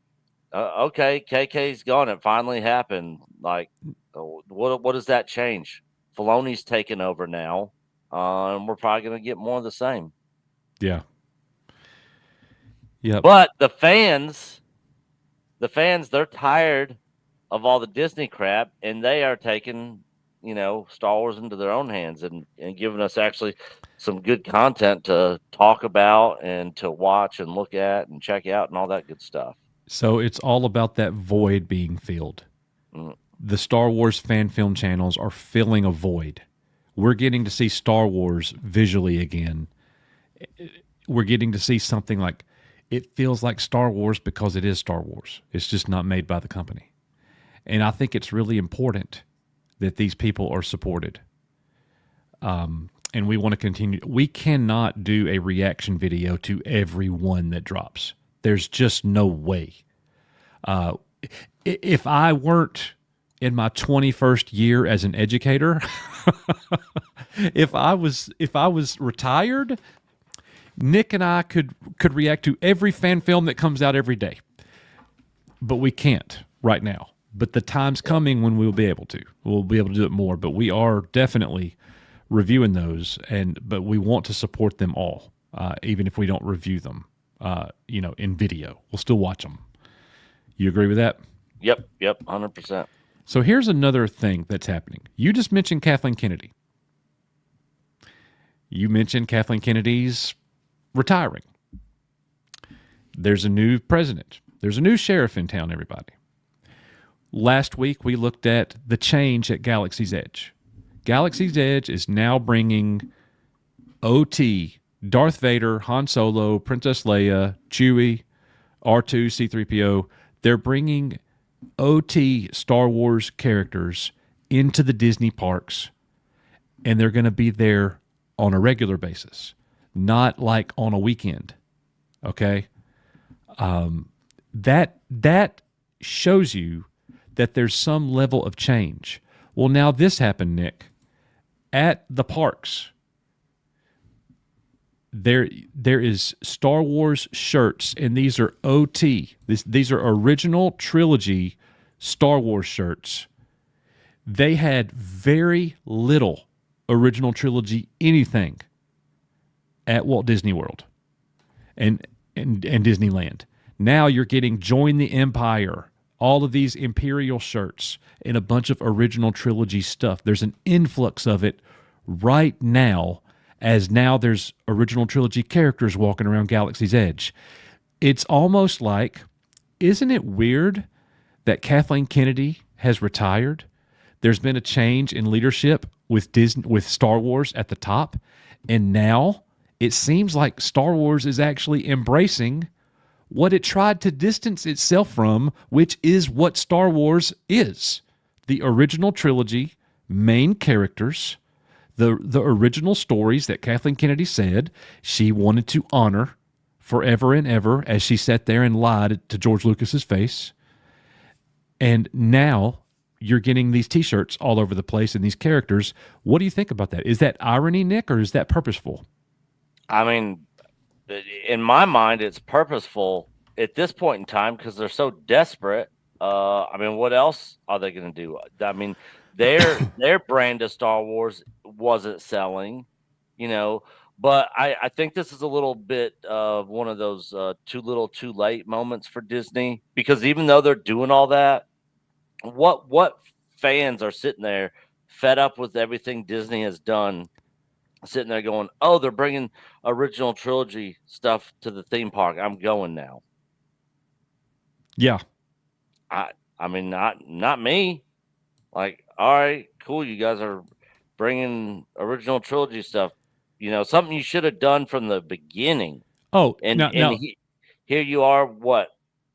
okay, KK's gone. It finally happened. Like, what does that change? Filoni's taken over now, and we're probably going to get more of the same. Yeah. Yeah. But the fans, they're tired of all the Disney crap, and they are taking, Star Wars into their own hands and giving us actually some good content to talk about and to watch and look at and check out and all that good stuff. So it's all about that void being filled. The Star Wars fan film channels are filling a void. We're getting to see Star Wars visually again. We're getting to see something like, it feels like Star Wars because it is Star Wars. It's just not made by the company. And I think it's really important that these people are supported. And and we want to continue. We cannot do a reaction video to every one that drops. There's just no way. If I weren't in my 21st year as an educator, if I was retired, Nick and I could react to every fan film that comes out every day. But we can't right now. But the time's coming when we'll be able to. We'll be able to do it more. But we are definitely reviewing those, but we want to support them all, even if we don't review them, in video. We'll still watch them. You agree with that? Yep, 100%. So here's another thing that's happening. You just mentioned Kathleen Kennedy. You mentioned Kathleen Kennedy's retiring. There's a new president. There's a new sheriff in town, everybody. Last week, we looked at the change at Galaxy's Edge. Galaxy's Edge is now bringing OT, Darth Vader, Han Solo, Princess Leia, Chewie, R2, C-3PO. They're bringing OT Star Wars characters into the Disney parks, and they're going to be there on a regular basis, not like on a weekend. Okay? That shows you that there's some level of change. Well, now this happened, Nick. At the parks, there is Star Wars shirts, and these are OT. These are original trilogy Star Wars shirts. They had very little original trilogy anything at Walt Disney World and Disneyland. Now you're getting Join the Empire, all of these Imperial shirts, and a bunch of original trilogy stuff. There's an influx of it right now, as now there's original trilogy characters walking around Galaxy's Edge. It's almost like, isn't it weird that Kathleen Kennedy has retired? There's been a change in leadership with Star Wars at the top, and now it seems like Star Wars is actually embracing what it tried to distance itself from, which is what Star Wars is. The original trilogy, main characters, the original stories that Kathleen Kennedy said she wanted to honor forever and ever, as she sat there and lied to George Lucas's face. And now you're getting these T-shirts all over the place and these characters. What do you think about that? Is that irony, Nick, or is that purposeful? I mean, in my mind, it's purposeful at this point in time because they're so desperate. What else are they going to do? I mean, their brand of Star Wars wasn't selling, but I think this is a little bit of one of those too little, too late moments for Disney, because even though they're doing all that, what fans are sitting there fed up with everything Disney has done, sitting there going, oh, they're bringing original trilogy stuff to the theme park. I'm going now. Yeah. I mean, not me. Like, all right, cool. You guys are bringing original trilogy stuff. Something you should have done from the beginning. Oh, and here you are. What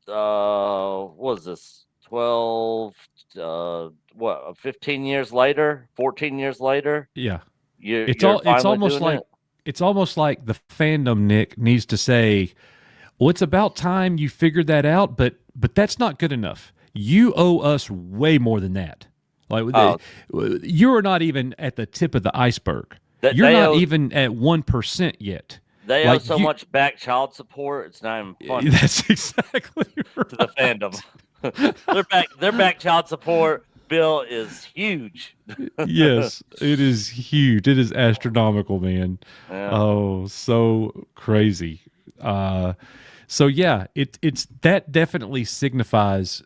was this? 12, 15 years later, 14 years later. Yeah. It's almost like the fandom, Nick, needs to say, well, it's about time you figured that out, but that's not good enough. You owe us way more than that. Like you're not even at the tip of the iceberg. You're not even at 1% yet. They owe so much back child support. It's not even funny. That's exactly right. To the fandom. their back child support bill is huge. Yes, it is huge. It is astronomical, man. Yeah. Oh, so crazy. So yeah, it's that definitely signifies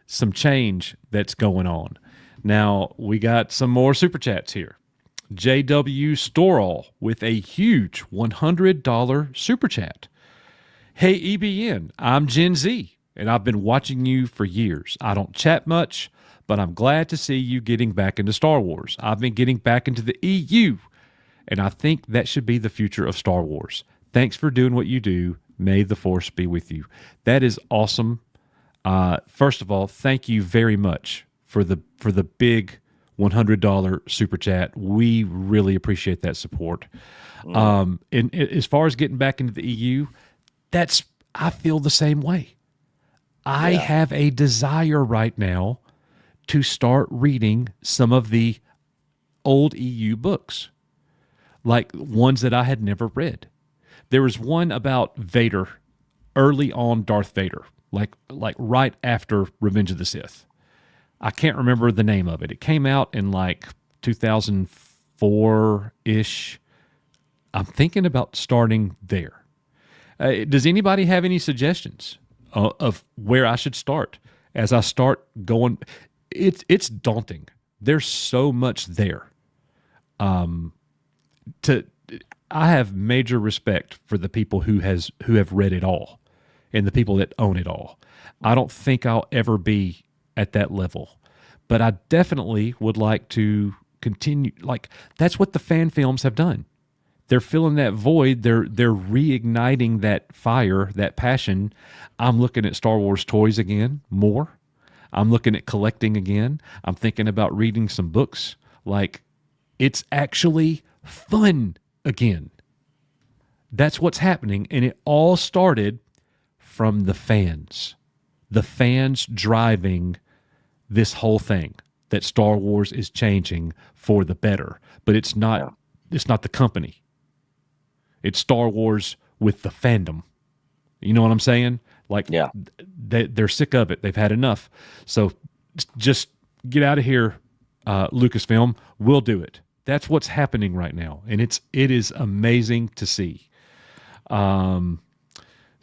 some change that's going on. Now we got some more super chats here. JW Storall with a huge $100 super chat. Hey EBN, I'm Gen Z and I've been watching you for years. I don't chat much, but I'm glad to see you getting back into Star Wars. I've been getting back into the EU, and I think that should be the future of Star Wars. Thanks for doing what you do. May the Force be with you. That is awesome. First of all, thank you very much for the big $100 super chat. We really appreciate that support. And as far as getting back into the EU, I feel the same way. I have a desire right now to start reading some of the old EU books, like ones that I had never read. There was one about Vader, early on Darth Vader, like right after Revenge of the Sith. I can't remember the name of it. It came out in like 2004-ish. I'm thinking about starting there. Does anybody have any suggestions of where I should start as I start going? It's daunting. There's so much there. I have major respect for the people who have read it all and the people that own it all. I don't think I'll ever be at that level, but I definitely would like to continue. Like, that's what the fan films have done. They're filling that void. They're reigniting that fire, that passion. I'm looking at Star Wars toys again, more. I'm looking at collecting again. I'm thinking about reading some books. Like, it's actually fun again. That's what's happening. And it all started from the fans. The fans driving this whole thing, that Star Wars is changing for the better. But it's not the company. It's Star Wars with the fandom. You know what I'm saying? Like, they're sick of it. They've had enough. So just get out of here, Lucasfilm. We'll do it. That's what's happening right now, and it is amazing to see.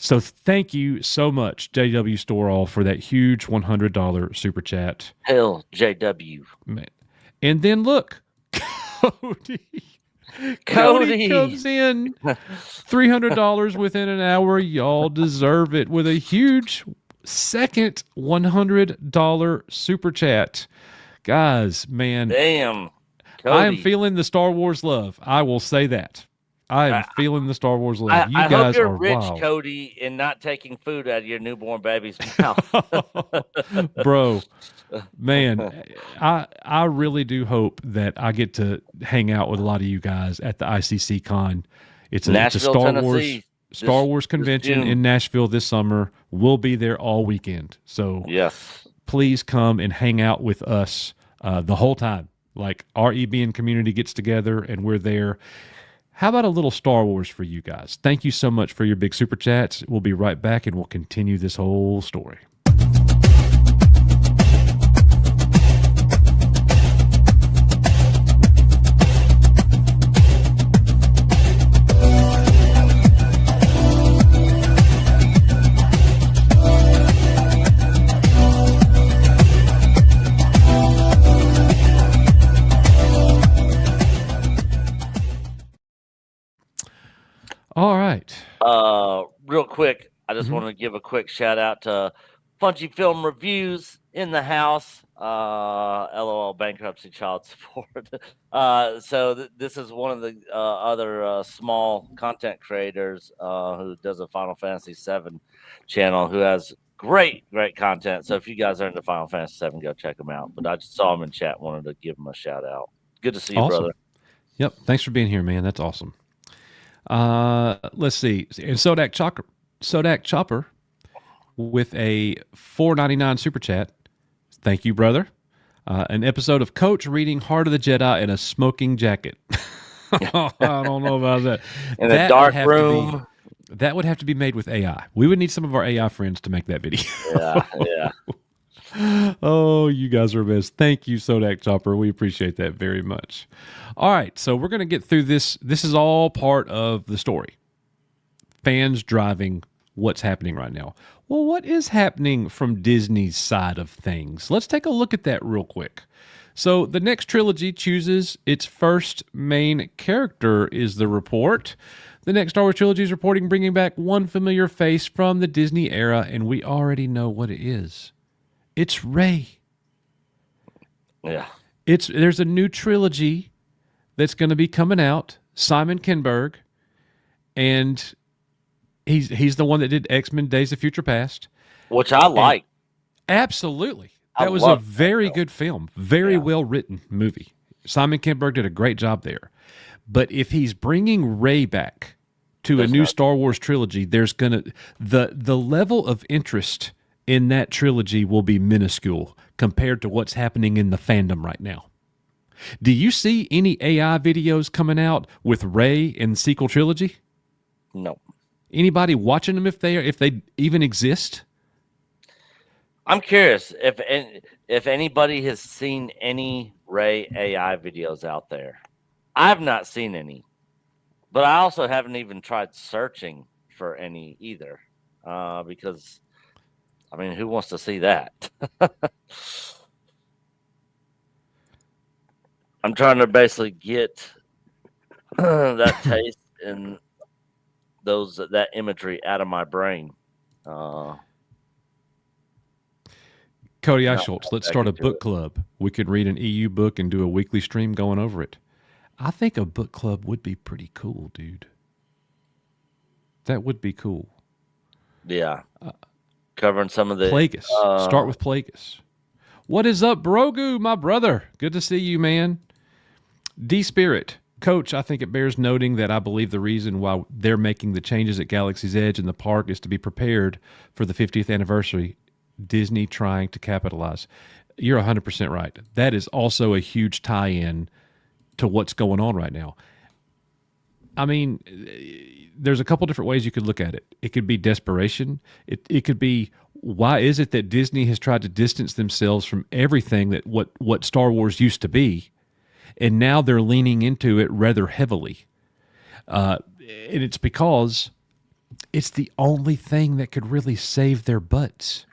So thank you so much, JW Storall, for that huge $100 super chat. Hell, JW. Man. And then look, Cody comes in, $300 within an hour. Y'all deserve it, with a huge second $100 super chat. Guys, man. Damn. Cody. I am feeling the Star Wars love. I will say that. I am feeling the Star Wars love. I hope you're are rich, wild. Cody, and not taking food out of your newborn baby's mouth. Bro, man, I really do hope that I get to hang out with a lot of you guys at the ICC Con. It's a Star Wars convention in Nashville this summer. We'll be there all weekend. So please come and hang out with us the whole time. Like, our EBN community gets together and we're there. How about a little Star Wars for you guys? Thank you so much for your big super chats. We'll be right back and we'll continue this whole story. All right. Real quick, I just want to give a quick shout out to Punchy Film Reviews in the house. LOL bankruptcy, child support. This is one of the other small content creators who does a Final Fantasy VII channel, who has great content. So if you guys are into Final Fantasy VII, go check them out. But I just saw him in chat, wanted to give him a shout out. Good to see you, brother. Yep. Thanks for being here, man. That's awesome. Let's see. And Sodak Chopper with a $4.99 super chat. Thank you, brother. An episode of Coach reading Heart of the Jedi in a smoking jacket. I don't know about that. In a dark room. That would have to be made with AI. We would need some of our AI friends to make that video. Yeah. Oh, you guys are best. Thank you, Sodak Chopper. We appreciate that very much. All right, so we're going to get through this. This is all part of the story. Fans driving what's happening right now. Well, what is happening from Disney's side of things? Let's take a look at that real quick. So the next trilogy chooses its first main character, is the report. The next Star Wars trilogy is reporting bringing back one familiar face from the Disney era, and we already know what it is. It's Rey. Yeah. There's a new trilogy that's going to be coming out. Simon Kinberg, and he's the one that did X-Men: Days of Future Past, which I like. Absolutely, That was a very good film. Very well written movie. Simon Kinberg did a great job there. But if he's bringing Rey back to a new Star Wars trilogy, there's gonna the level of interest in that trilogy will be minuscule compared to what's happening in the fandom right now. Do you see any AI videos coming out with Rey in the sequel trilogy? No. Anybody watching them if they even exist? I'm curious if anybody has seen any Rey AI videos out there. I've not seen any, but I also haven't even tried searching for any either, because, I mean, who wants to see that? I'm trying to basically get that taste and that imagery out of my brain. Cody Schultz, let's start a book club. We could read an EU book and do a weekly stream going over it. I think a book club would be pretty cool, dude. That would be cool. Yeah. Covering some of the... Plagueis. Start with Plagueis. What is up, Brogu, my brother? Good to see you, man. D-Spirit. Coach, I think it bears noting that I believe the reason why they're making the changes at Galaxy's Edge in the park is to be prepared for the 50th anniversary. Disney trying to capitalize. You're 100% right. That is also a huge tie-in to what's going on right now. I mean, there's a couple different ways you could look at it. It could be desperation. It could be, why is it that Disney has tried to distance themselves from everything that what Star Wars used to be, and now they're leaning into it rather heavily. And it's because it's the only thing that could really save their butts.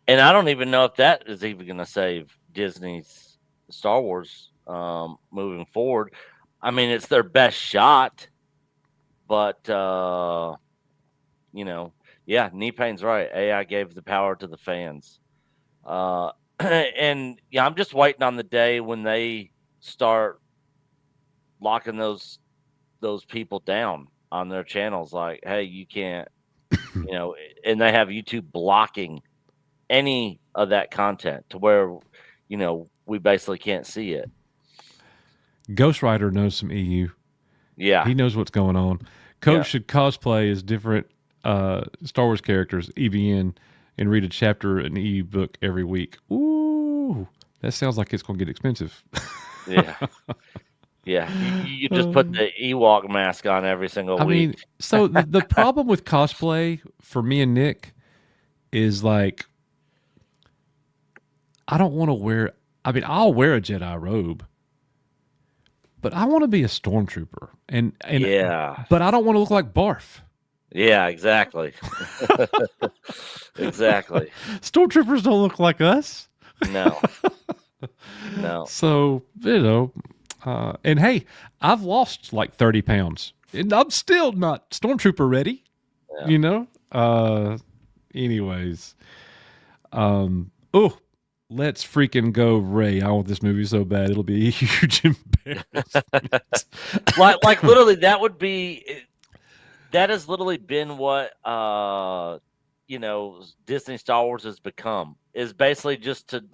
And I don't even know if that is even going to save Disney's Star Wars moving forward. I mean, it's their best shot, but, Knee-Pain's right. AI gave the power to the fans. And, yeah, I'm just waiting on the day when they start locking those people down on their channels. Like, hey, you can't, and they have YouTube blocking any of that content to where, we basically can't see it. Ghost Rider knows some EU. Yeah. He knows what's going on. Coach should cosplay as different Star Wars characters, EBN, and read a chapter in an EU book every week. Ooh, that sounds like it's going to get expensive. Yeah. Yeah. You just put the Ewok mask on every single week. I mean, so the problem with cosplay for me and Nick is like, I don't want to wear, I mean, I'll wear a Jedi robe, but I want to be a stormtrooper. And but I don't want to look like Barf. Yeah, exactly. Exactly. Stormtroopers don't look like us. No. No. So, and hey, I've lost like 30 pounds and I'm still not stormtrooper ready, anyways. Let's freaking go, Rey. I want this movie so bad. It'll be a huge embarrassment. like literally, that has literally been what, Disney Star Wars has become, is basically just to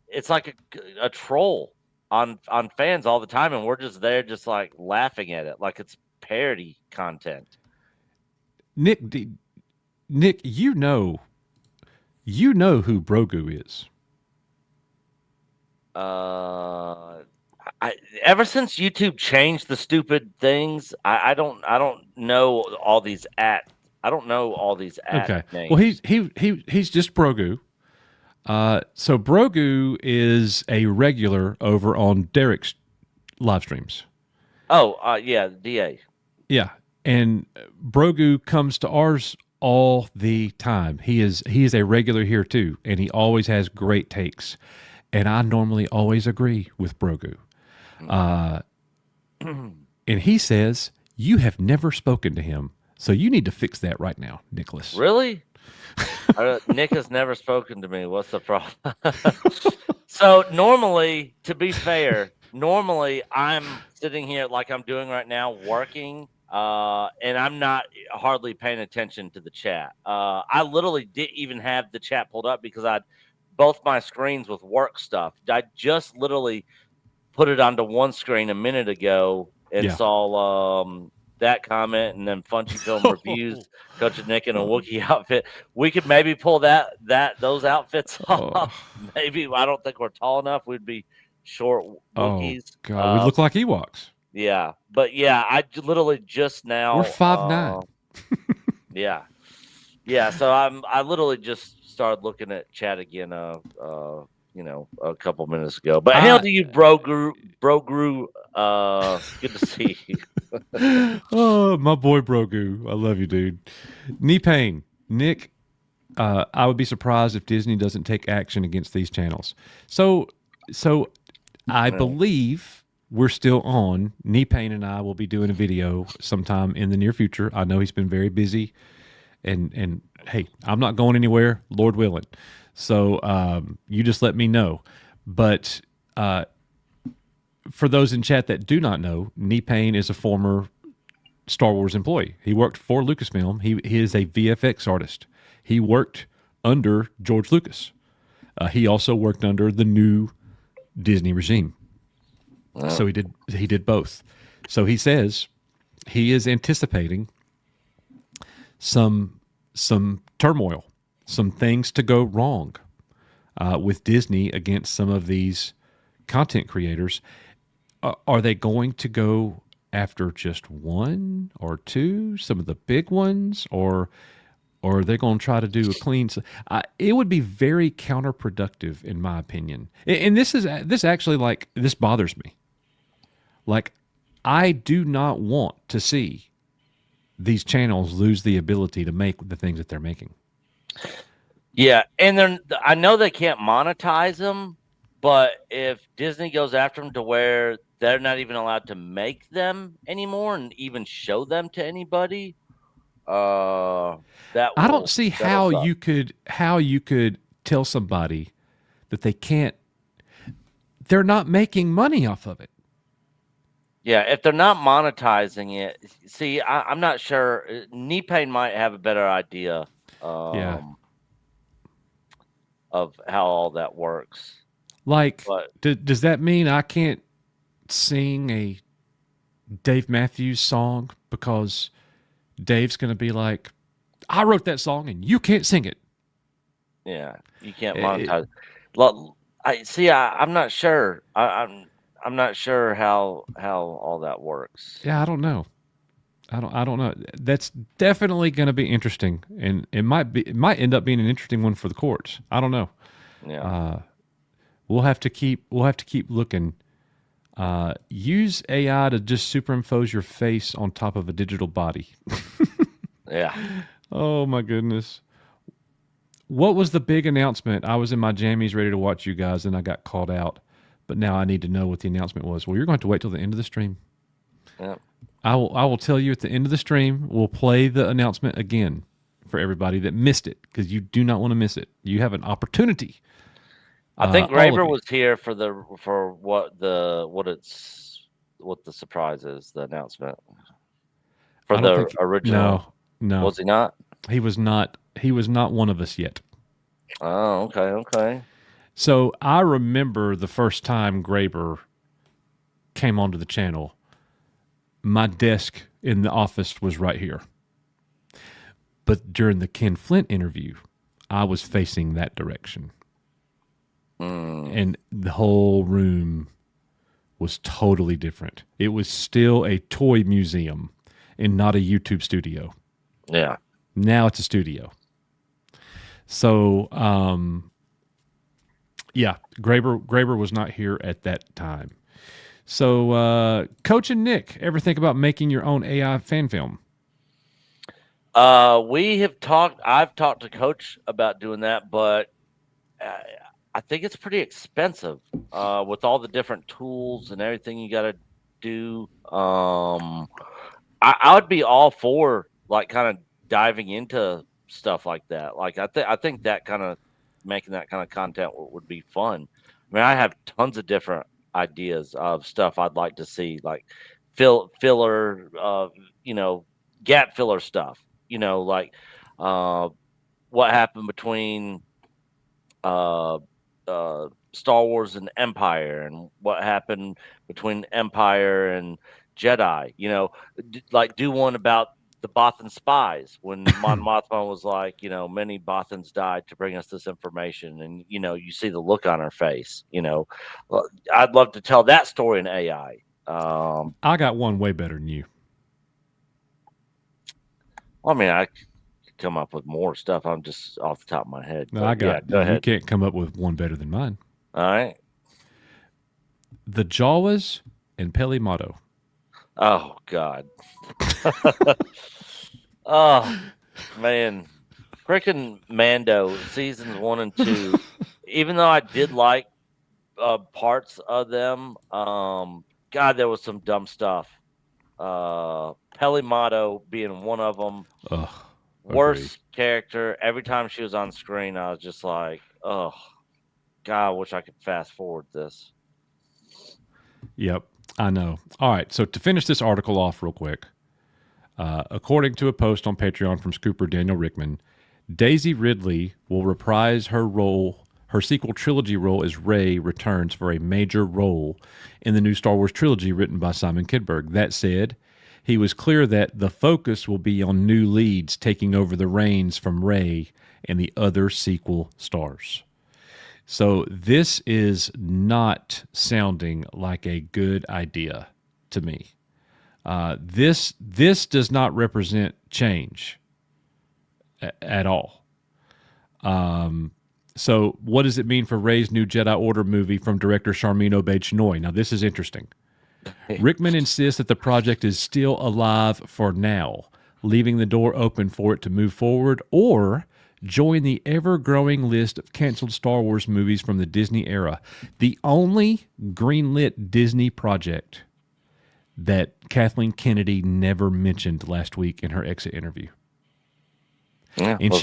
it's like a troll on fans all the time. And we're just there just like laughing at it. Like it's parody content. Nick, you know who Brogu is. Ever since YouTube changed the stupid things, I don't know all these names. Okay. Names. Well, he's just Brogu. So Brogu is a regular over on Derek's live streams. Oh, yeah, DA. Yeah, and Brogu comes to ours all the time. He is a regular here too, and he always has great takes. And I normally always agree with Brogu. And he says you have never spoken to him, so you need to fix that right now, Nicholas. Really? Nick has never spoken to me. What's the problem? So normally, to be fair, I'm sitting here like I'm doing right now, working. And I'm not hardly paying attention to the chat. I literally didn't even have the chat pulled up because I'd both my screens with work stuff. I just literally put it onto one screen a minute ago and saw that comment, and then Funchy Film reviews Coach Nick in a Wookiee outfit. We could maybe pull those outfits off. Maybe I don't think we're tall enough. We'd be short Wookiees. Oh God, we look like Ewoks. Yeah, but yeah, I literally just now. We're 5'9". Yeah. So I literally just started looking at chat again. A couple minutes ago. But hail to you, bro, Gru. Good to see you. Oh, my boy, Brogu. I love you, dude. Knee pain, Nick. I would be surprised if Disney doesn't take action against these channels. So I believe we're still on. Knee pain and I will be doing a video sometime in the near future. I know he's been very busy, and hey, I'm not going anywhere, Lord willing. So you just let me know. But for those in chat that do not know, Knee Pain is a former Star Wars employee. He worked for Lucasfilm. He is a VFX artist. He worked under George Lucas. He also worked under the new Disney regime. Wow. So he did both. So he says he is anticipating some turmoil, some things to go wrong with Disney against some of these content creators. Are they going to go after just one or two, some of the big ones, or are they going to try to do a clean? It would be very counterproductive, in my opinion. And this actually, like, this bothers me. Like, I do not want to see these channels lose the ability to make the things that they're making. Yeah, and I know they can't monetize them, but if Disney goes after them to where they're not even allowed to make them anymore and even show them to anybody, I don't see how you could tell somebody that they can't. They're not making money off of it. Yeah, if they're not monetizing it, see, I'm not sure. Knee Pain might have a better idea. Of how all that works. Like, does that mean I can't sing a Dave Matthews song because Dave's going to be like, I wrote that song and you can't sing it? Yeah, you can't monetize. I'm not sure. I'm not sure how all that works. Yeah, I don't know. I don't know. That's definitely going to be interesting, and it might end up being an interesting one for the courts. I don't know. Yeah. We'll have to keep looking. Use AI to just superimpose your face on top of a digital body. Yeah. Oh my goodness. What was the big announcement? I was in my jammies ready to watch you guys, and I got called out. But now I need to know what the announcement was. Well, you're going to have to wait till the end of the stream. Yeah. I will tell you at the end of the stream. We'll play the announcement again for everybody that missed it, because you do not want to miss it. You have an opportunity. I think Graber was here for what the surprise is, the announcement for the original. No, was he not? He was not. He was not one of us yet. Oh, okay. So I remember the first time Graber came onto the channel. My desk in the office was right here. But during the Ken Flint interview, I was facing that direction. And the whole room was totally different. It was still a toy museum and not a YouTube studio. Yeah. Now it's a studio. So, yeah, Graber was not here at that time. So, Coach and Nick, ever think about making your own AI fan film? I've talked to Coach about doing that, but I think it's pretty expensive with all the different tools and everything you got to do. I would be all for like kind of diving into stuff like that. Like I think that kind of making that kind of content would be fun. I mean, I have tons of different ideas of stuff I'd like to see, like filler, gap filler stuff. Like what happened between Star Wars and Empire, and what happened between Empire and Jedi. You know, like do one about the Bothan spies when Mon Mothma was like, you know, many Bothans died to bring us this information, and you know, you see the look on her face. You know, I'd love to tell that story in AI. I got one way better than you. I mean, I could come up with more stuff. I'm just off the top of my head. No, I got. Yeah, go ahead. You can't come up with one better than mine. All right. The Jawas and Peli Motto. Oh God. Oh man, freaking Mando seasons 1 and 2. Even though I did like parts of them, God, there was some dumb stuff. Peli Motto being one of them. Worst character. Every time she was on screen, I was just like, oh God, I wish I could fast forward this. Yep, I know. All right, so to finish this article off real quick, according to a post on Patreon from Scooper Daniel Rickman, Daisy Ridley will reprise her sequel trilogy role as Rey returns for a major role in the new Star Wars trilogy written by Simon Kinberg. That said, he was clear that the focus will be on new leads taking over the reins from Rey and the other sequel stars. So this is not sounding like a good idea to me. This does not represent change at all. So what does it mean for Rey's new Jedi Order movie from director Sharmeen Obaid-Chinoy? Now this is interesting. Rickman insists that the project is still alive for now, leaving the door open for it to move forward or join the ever-growing list of canceled Star Wars movies from the Disney era. The only greenlit Disney project that Kathleen Kennedy never mentioned last week in her exit interview. Yeah, and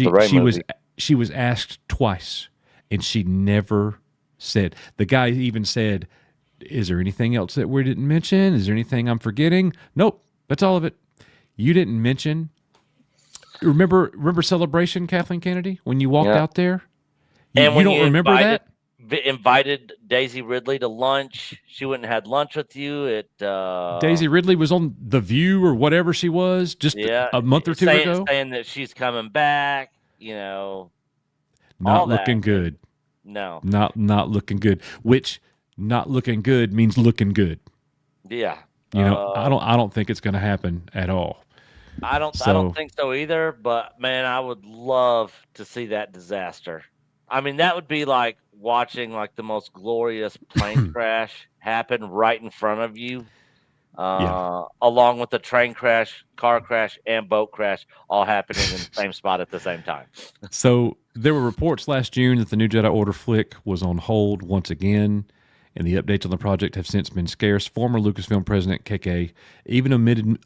she was asked twice, and she never said. The guy even said, "Is there anything else that we didn't mention? Is there anything I'm forgetting?" Nope, that's all of it. You didn't mention. Remember Celebration, Kathleen Kennedy, when you walked out there? And when you don't remember that? Invited Daisy Ridley to lunch. She went and had lunch with you at Daisy Ridley was on The View or whatever she was just a month or two ago. Saying that she's coming back, you know. Not looking good. No. Not looking good. Which not looking good means looking good. Yeah. You know, I don't think it's going to happen at all. I don't think so either, but man, I would love to see that disaster. I mean, that would be like watching like the most glorious plane crash happen right in front of you, along with the train crash, car crash, and boat crash all happening in the same spot at the same time. So there were reports last June that the new Jedi Order flick was on hold once again, and the updates on the project have since been scarce. Former Lucasfilm president KK even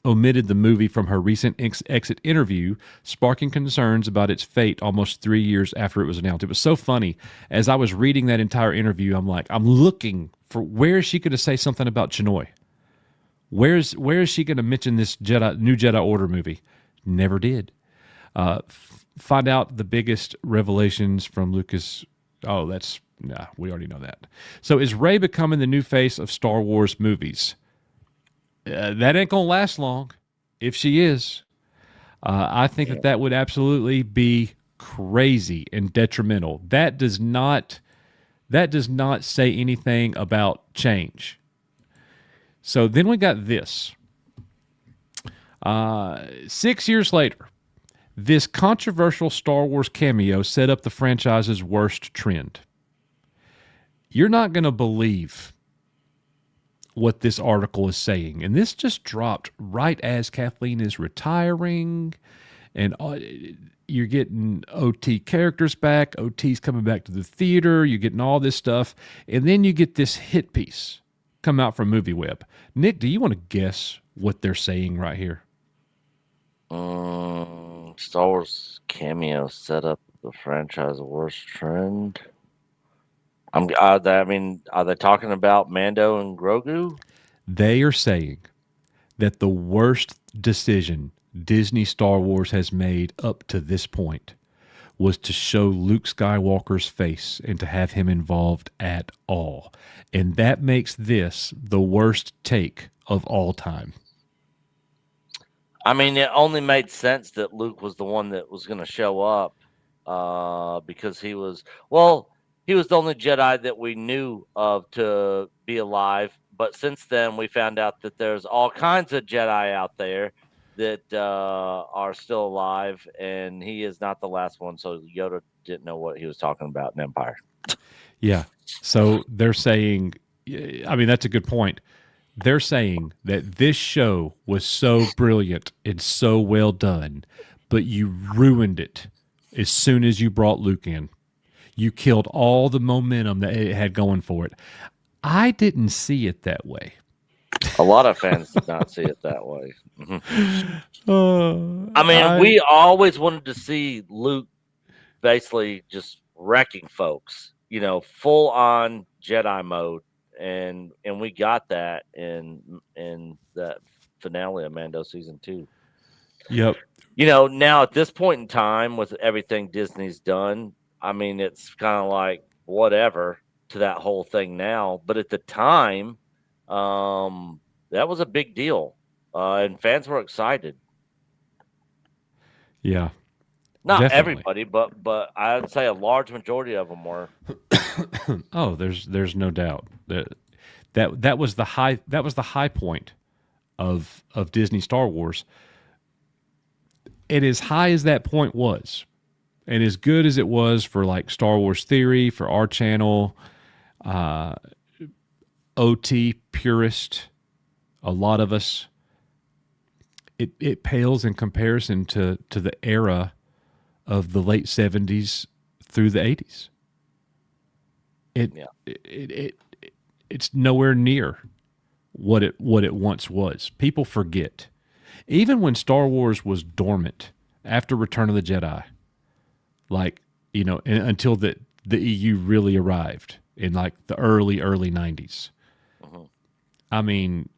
omitted the movie from her recent exit interview, sparking concerns about its fate almost 3 years after it was announced. It was so funny. As I was reading that entire interview, I'm like, I'm looking for where is she going to say something about Chinoy? Where is she going to mention this new Jedi Order movie? Never did. Find out the biggest revelations from Lucas. Oh, we already know that. So is Rey becoming the new face of Star Wars movies? That ain't going to last long if she is. I think that would absolutely be crazy and detrimental. That does not say anything about change. So then we got this. 6 years later, this controversial Star Wars cameo set up the franchise's worst trend. You're not going to believe what this article is saying. And this just dropped right as Kathleen is retiring. And you're getting OT characters back. OT's coming back to the theater. You're getting all this stuff. And then you get this hit piece come out from MovieWeb. Nick, do you want to guess what they're saying right here? Star Wars cameo set up the franchise worst trend. Are they talking about Mando and Grogu? They are saying that the worst decision Disney Star Wars has made up to this point was to show Luke Skywalker's face and to have him involved at all. And that makes this the worst take of all time. I mean, it only made sense that Luke was the one that was going to show up because he was the only Jedi that we knew of to be alive. But since then, we found out that there's all kinds of Jedi out there that are still alive, and he is not the last one. So Yoda didn't know what he was talking about in Empire. Yeah. So they're saying, I mean, that's a good point. They're saying that this show was so brilliant and so well done, but you ruined it as soon as you brought Luke in. You killed all the momentum that it had going for it. I didn't see it that way. A lot of fans did not see it that way. I mean, we always wanted to see Luke basically just wrecking folks, full on Jedi mode. And we got that in that finale of Mando season 2. Yep. Now at this point in time, with everything Disney's done, I mean, it's kind of like whatever to that whole thing now. But at the time, that was a big deal, and fans were excited. Yeah. Not definitely. Everybody, but I would say a large majority of them were. Oh, there's no doubt that was the high point of Disney Star Wars. And as high as that point was, and as good as it was for like Star Wars Theory, for our channel, OT purist, a lot of us, it pales in comparison to the era of the late 70s through the 80s. It's nowhere near what it once was. People forget. Even when Star Wars was dormant after Return of the Jedi, until the EU really arrived in like the early 90s. I mean,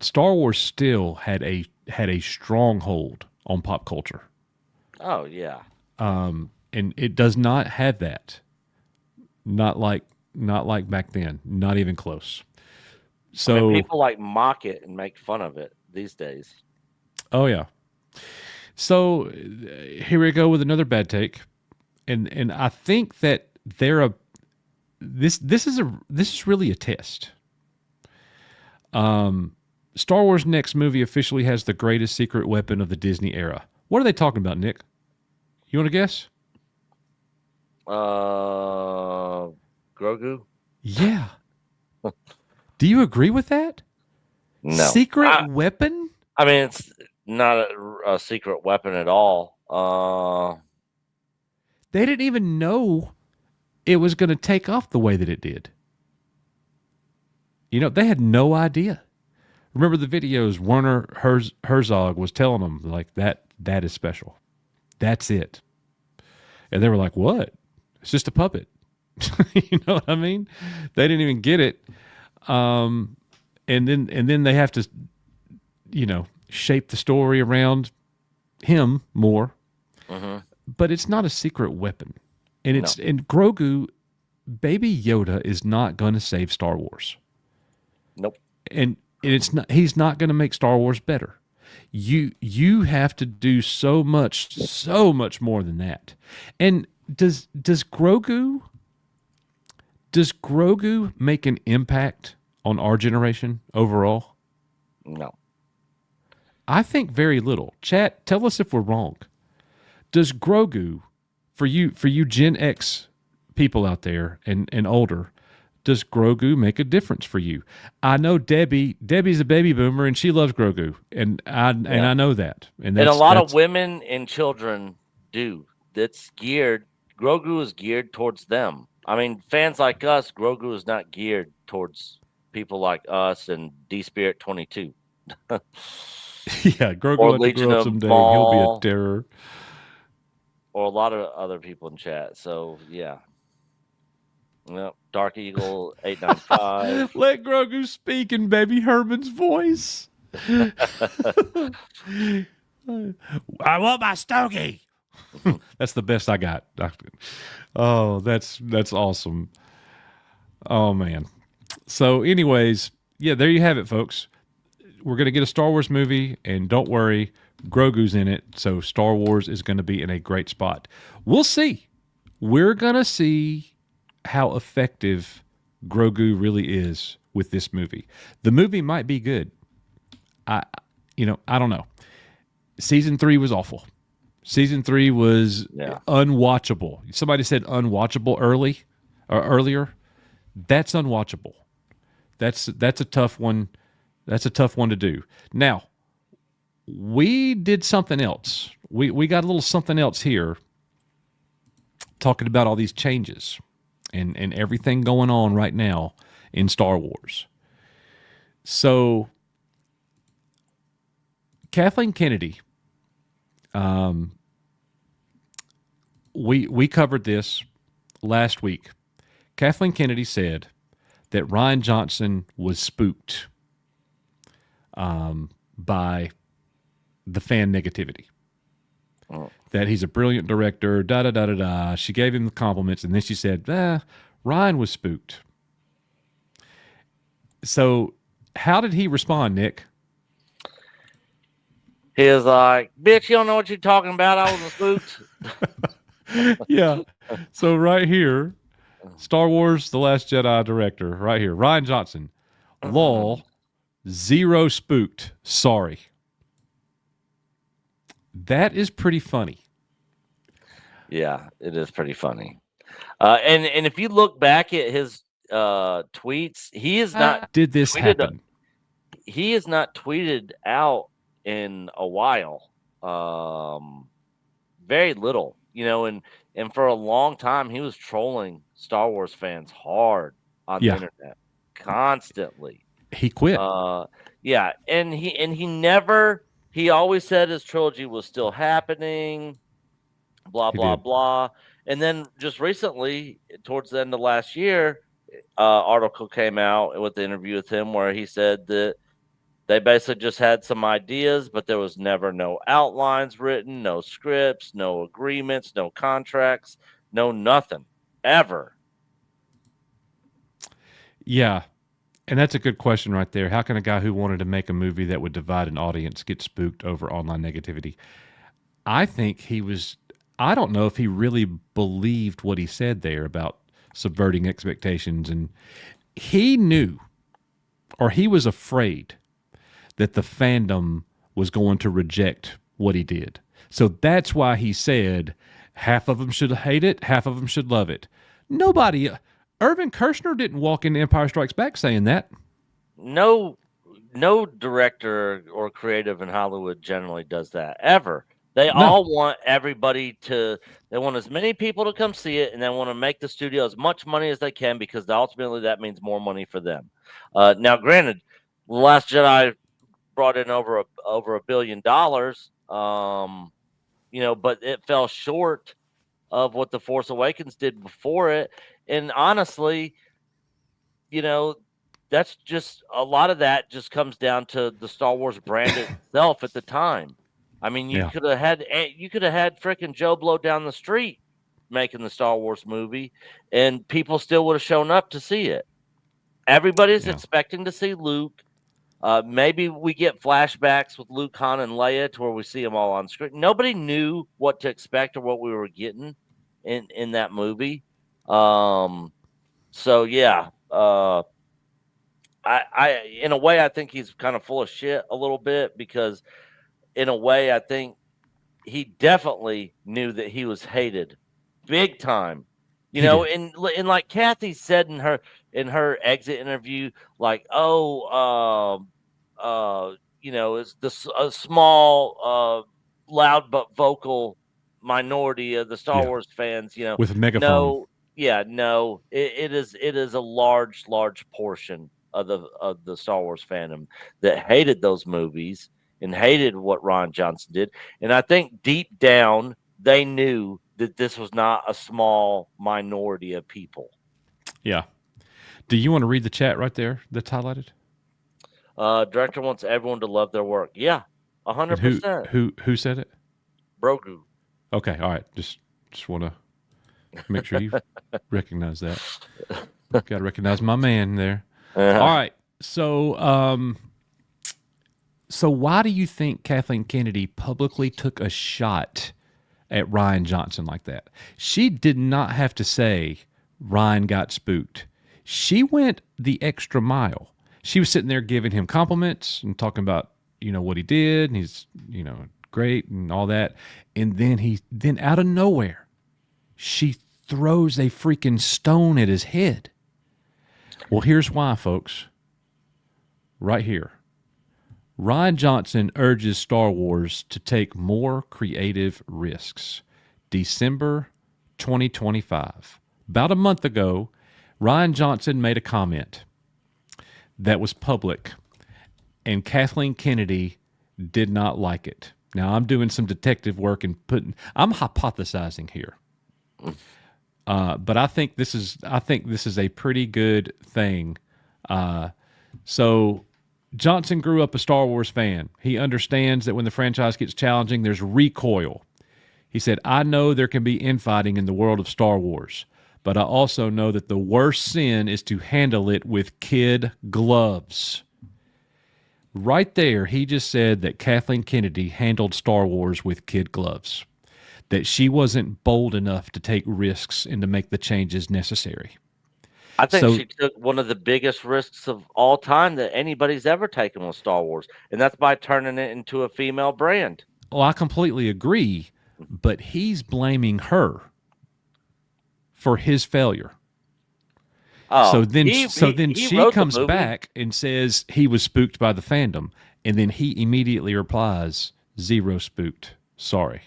Star Wars still had a stronghold on pop culture. Oh yeah. And it does not have that. Not like back then. Not even close. So I mean, people mock it and make fun of it these days. Oh yeah. So here we go with another bad take, and I think that this is really a test. Star Wars next movie officially has the greatest secret weapon of the Disney era. What are they talking about, Nick? You want to guess? Grogu? Yeah. Do you agree with that? No. Secret weapon? I mean, it's not a secret weapon at all. They didn't even know it was going to take off the way that it did. They had no idea. Remember the videos Werner Herzog was telling them, like, that is special. That's it. And they were like, what? It's just a puppet. You know what I mean? They didn't even get it. And then they have to, shape the story around him more. Mm-hmm. But it's not a secret weapon. And and Grogu, Baby Yoda, is not going to save Star Wars. Nope. And it's not. He's not going to make Star Wars better. You have to do so much more than that. And does Grogu make an impact on our generation overall? No. I think very little. Chat, tell us if we're wrong. Does Grogu, for you Gen X people out there and older, does Grogu make a difference for you? I know Debbie's a baby boomer and she loves Grogu, and I know that. And a lot of women and children do. Grogu is geared towards them. I mean, fans like us, Grogu is not geared towards people like us and D-Spirit 22. Yeah, Grogu will grow up someday. He'll be a terror. Or a lot of other people in chat. So, yeah. Yep. Dark Eagle 895. Let Grogu speak in Baby Herman's voice. I want my stogie. That's the best I got. Oh, that's awesome. Oh man. So, anyways, yeah, there you have it, folks. We're gonna get a Star Wars movie, and don't worry, Grogu's in it, so Star Wars is gonna be in a great spot. We'll see. We're gonna see how effective Grogu really is with this movie. The movie might be good. I don't know. Season 3 was awful. Season 3 was unwatchable. Somebody said unwatchable earlier. That's unwatchable. That's a tough one. That's a tough one to do. Now, we did something else. We got a little something else here, talking about all these changes and everything going on right now in Star Wars. So, Kathleen Kennedy, we covered this last week. Kathleen Kennedy said that Rian Johnson was spooked by the fan negativity. Oh. That he's a brilliant director, da-da-da-da-da. She gave him the compliments, and then she said, Ryan was spooked. So how did he respond, Nick? He was like, bitch, you don't know what you're talking about. I wasn't spooked. Yeah. So right here, Star Wars The Last Jedi director, right here, Rian Johnson. Lol, zero spooked. Sorry. That is pretty funny. Yeah, it is pretty funny. And if you look back at his tweets, he is not did this happen? He is not tweeted out in a while. Very little, and for a long time he was trolling Star Wars fans hard on the internet constantly. He quit. And he always said his trilogy was still happening, blah blah blah. And then just recently, towards the end of last year, article came out with the interview with him where he said that they basically just had some ideas, but there was never no outlines written, no scripts, no agreements, no contracts, no nothing, ever. Yeah, and that's a good question right there. How can a guy who wanted to make a movie that would divide an audience get spooked over online negativity? I think I don't know if he really believed what he said there about subverting expectations. And he knew, or he was afraid, that the fandom was going to reject what he did. So that's why he said half of them should hate it, half of them should love it. Nobody, Irvin Kershner didn't walk into Empire Strikes Back saying that. No director or creative in Hollywood generally does that, ever. They all want everybody they want as many people to come see it, and they want to make the studio as much money as they can because ultimately that means more money for them. Now, granted, The Last Jedi brought in over $1 billion, but it fell short of what The Force Awakens did before it. And honestly, that's just a lot of that just comes down to the Star Wars brand itself at the time. I mean, you could have had freaking Joe Blow down the street making the Star Wars movie, and people still would have shown up to see it. Everybody's expecting to see Luke. Maybe we get flashbacks with Luke, Han, and Leia to where we see them all on screen. Nobody knew what to expect or what we were getting in that movie. I in a way, I think he's kind of full of shit a little bit, because in a way, I think he definitely knew that he was hated big time. And like Kathy said in her exit interview, like, it's a small, loud but vocal minority of the Star Wars fans, with a megaphone. It is a large portion of the Star Wars fandom that hated those movies and hated what Rian Johnson did. And I think deep down they knew that this was not a small minority of people. Yeah. Do you want to read the chat right there that's highlighted? Director wants everyone to love their work. Yeah, 100%. Who said it? Grogu. Okay, all right. Just want to make sure you recognize that. Got to recognize my man there. All right. So, so why do you think Kathleen Kennedy publicly took a shot at Ryan Johnson like that? She did not have to say Ryan got spooked. She went the extra mile. She was sitting there giving him compliments and talking about, what he did, and he's, great and all that. And then out of nowhere, she throws a freaking stone at his head. Well, here's why, folks. Right here. Ryan Johnson urges Star Wars to take more creative risks. December 2025. About a month ago, Ryan Johnson made a comment that was public, and Kathleen Kennedy did not like it. Now, I'm doing some detective work and I'm hypothesizing here. But I think this is a pretty good thing. So Johnson grew up a Star Wars fan. He understands that when the franchise gets challenging, there's recoil. He said, I know there can be infighting in the world of Star Wars, but I also know that the worst sin is to handle it with kid gloves. Right there, he just said that Kathleen Kennedy handled Star Wars with kid gloves, that she wasn't bold enough to take risks and to make the changes necessary. I think she took one of the biggest risks of all time that anybody's ever taken with Star Wars, and that's by turning it into a female brand. Oh, I completely agree, but he's blaming her for his failure. Oh, so then she comes back and says he was spooked by the fandom, and then he immediately replies, "Zero spooked. Sorry."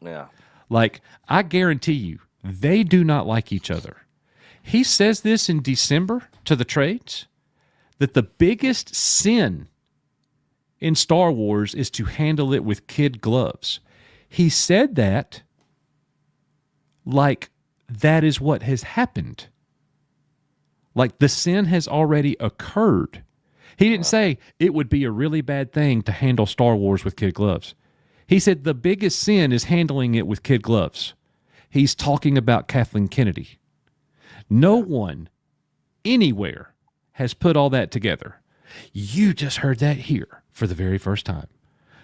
Yeah. Like, I guarantee you, they do not like each other. He says this in December to the trades, that the biggest sin in Star Wars is to handle it with kid gloves. He said that like that is what has happened. Like the sin has already occurred. He didn't say it would be a really bad thing to handle Star Wars with kid gloves. He said the biggest sin is handling it with kid gloves. He's talking about Kathleen Kennedy. No one anywhere has put all that together. You just heard that here for the very first time.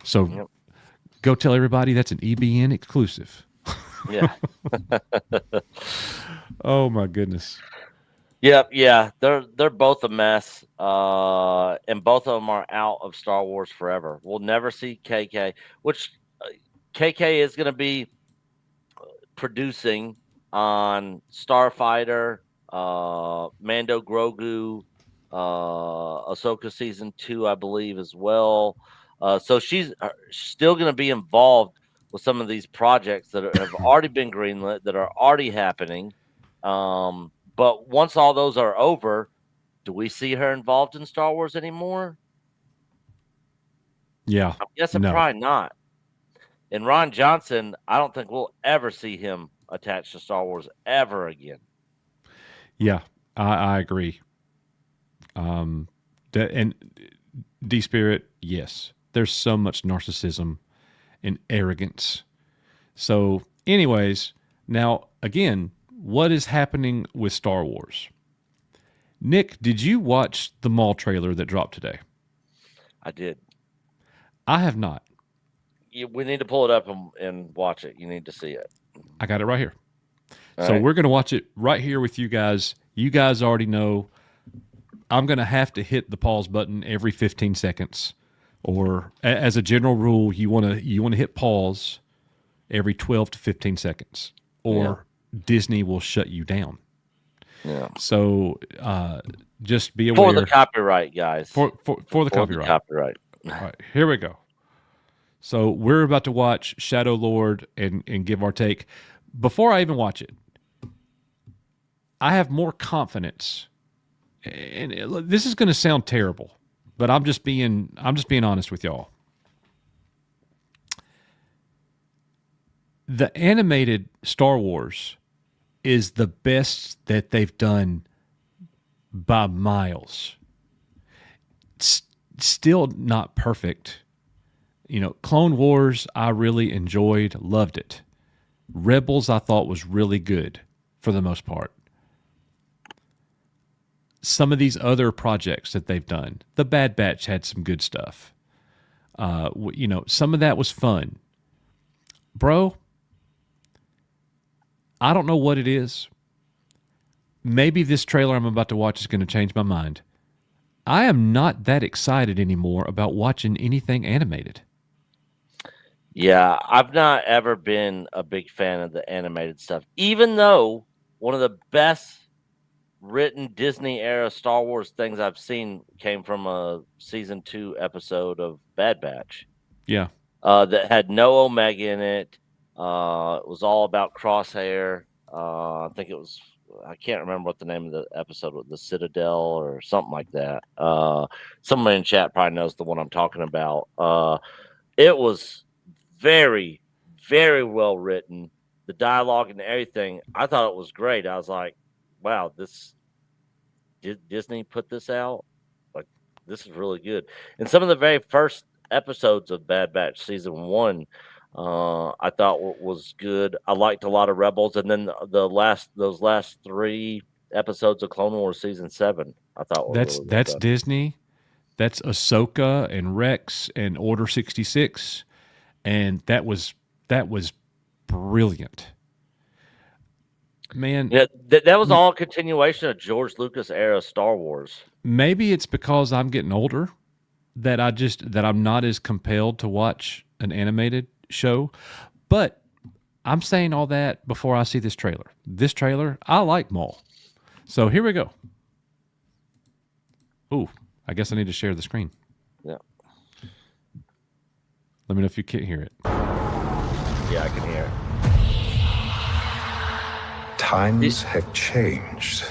So go tell everybody that's an EBN exclusive. Yeah. Oh my goodness. Yep, yeah. They're both a mess. And both of them are out of Star Wars forever. We'll never see KK, which KK is going to be producing on Starfighter, Mando Grogu, Ahsoka season 2, I believe, as well. So she's still going to be involved with some of these projects that have already been greenlit, that are already happening. But once all those are over, do we see her involved in Star Wars anymore? Yeah. I'm guessing probably not. And Ron Johnson, I don't think we'll ever see him attached to Star Wars ever again. Yeah, I agree. And D-Spirit, yes. There's so much narcissism and arrogance. So, anyways, now, again, what is happening with Star Wars? Nick, did you watch the Maul trailer that dropped today? I did. I have not. We need to pull it up and watch it. You need to see it. I got it right here. All so right. We're going to watch it right here with you guys. You guys already know I'm going to have to hit the pause button every 15 seconds. Or as a general rule, you want to hit pause every 12 to 15 seconds. Or Disney will shut you down. Yeah. So just be aware. For the copyright, guys. For the copyright. All right, here we go. So we're about to watch Shadow Lord and give our take. Before I even watch it, I have more confidence. And this is going to sound terrible, but I'm just being honest with y'all. The animated Star Wars is the best that they've done by miles. It's still not perfect. You know, Clone Wars, I really enjoyed, loved it. Rebels, I thought, was really good for the most part. Some of these other projects that they've done, The Bad Batch had some good stuff. Some of that was fun. Bro, I don't know what it is. Maybe this trailer I'm about to watch is going to change my mind. I am not that excited anymore about watching anything animated. Yeah, I've not ever been a big fan of the animated stuff, even though one of the best written Disney era Star Wars things I've seen came from a season 2 episode of Bad Batch. Yeah. That had no Omega in it. It was all about Crosshair. I think it was, I can't remember what the name of the episode was, The Citadel or something like that. Somebody in chat probably knows the one I'm talking about. It was very, very well written. The dialogue and everything, I thought it was great. I was like, wow, Disney put this out? Like, this is really good. And some of the very first episodes of Bad Batch season 1, I thought was good. I liked a lot of Rebels, and then those last 3 episodes of Clone Wars season 7, I thought were that's really well done. Disney. That's Ahsoka and Rex and Order 66, and that was brilliant. Man, yeah, that was all a continuation of George Lucas era Star Wars. Maybe it's because I'm getting older that I'm not as compelled to watch an animated show. But I'm saying all that before I see this trailer. This trailer, I like Maul. So here we go. Ooh, I guess I need to share the screen. Yeah. Let me know if you can't hear it. Yeah, I can hear it. Times have changed.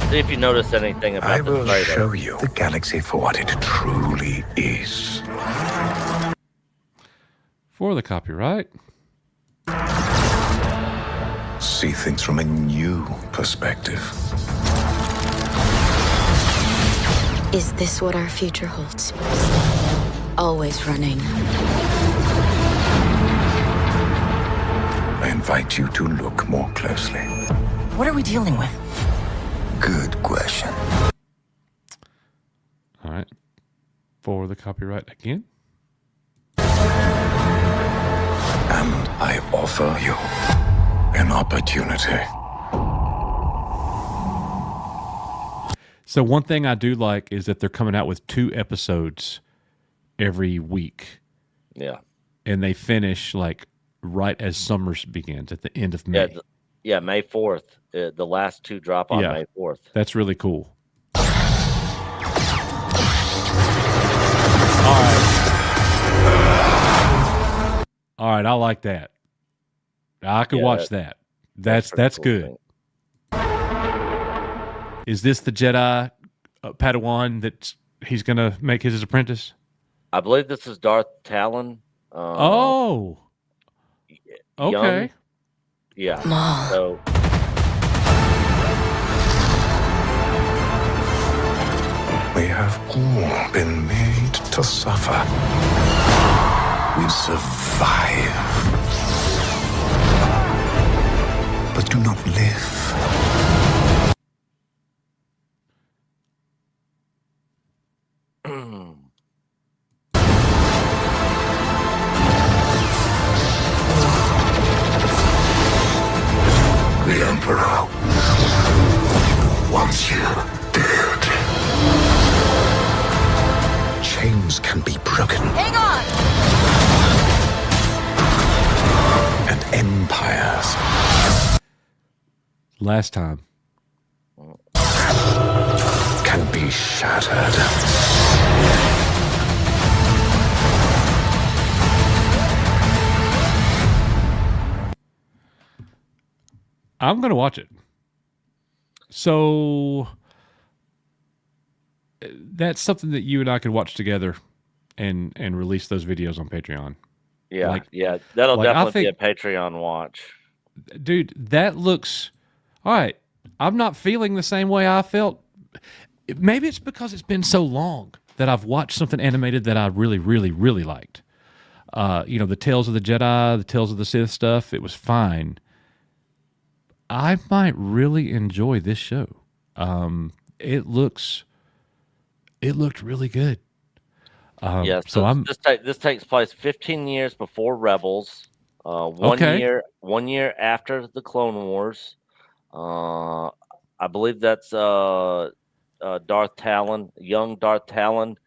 See if you notice anything about I the will trailer. show you the galaxy for what it truly is. For the copyright. See things from a new perspective. Is this what our future holds? Always running. I invite you to look more closely. What are we dealing with? Good question. All right. For the copyright again. And I offer you an opportunity. So one thing I do like is that they're coming out with 2 episodes every week. Yeah. And they finish like right as summer begins at the end of May. Yeah, May 4th. The last 2 drop on May 4th. That's really cool. All right, I like that. I could watch that. That's cool good. Thing. Is this the Jedi Padawan that he's going to make his apprentice? I believe this is Darth Talon. Okay. Young. Yeah. So we have all been made to suffer. We survive, but do not live. The Emperor wants you dead. Chains can be broken. Hang on! And empires. Last time. Can be shattered. I'm going to watch it. So that's something that you and I could watch together and release those videos on Patreon. Yeah, that'll definitely be a Patreon watch. Dude, that looks... All right, I'm not feeling the same way I felt. Maybe it's because it's been so long that I've watched something animated that I really, really, really liked. The Tales of the Jedi, the Tales of the Sith stuff, it was fine. I might really enjoy this show. It looked really good. This takes place 15 years before Rebels. One year after the Clone Wars. I believe that's Darth Talon, young Darth Talon,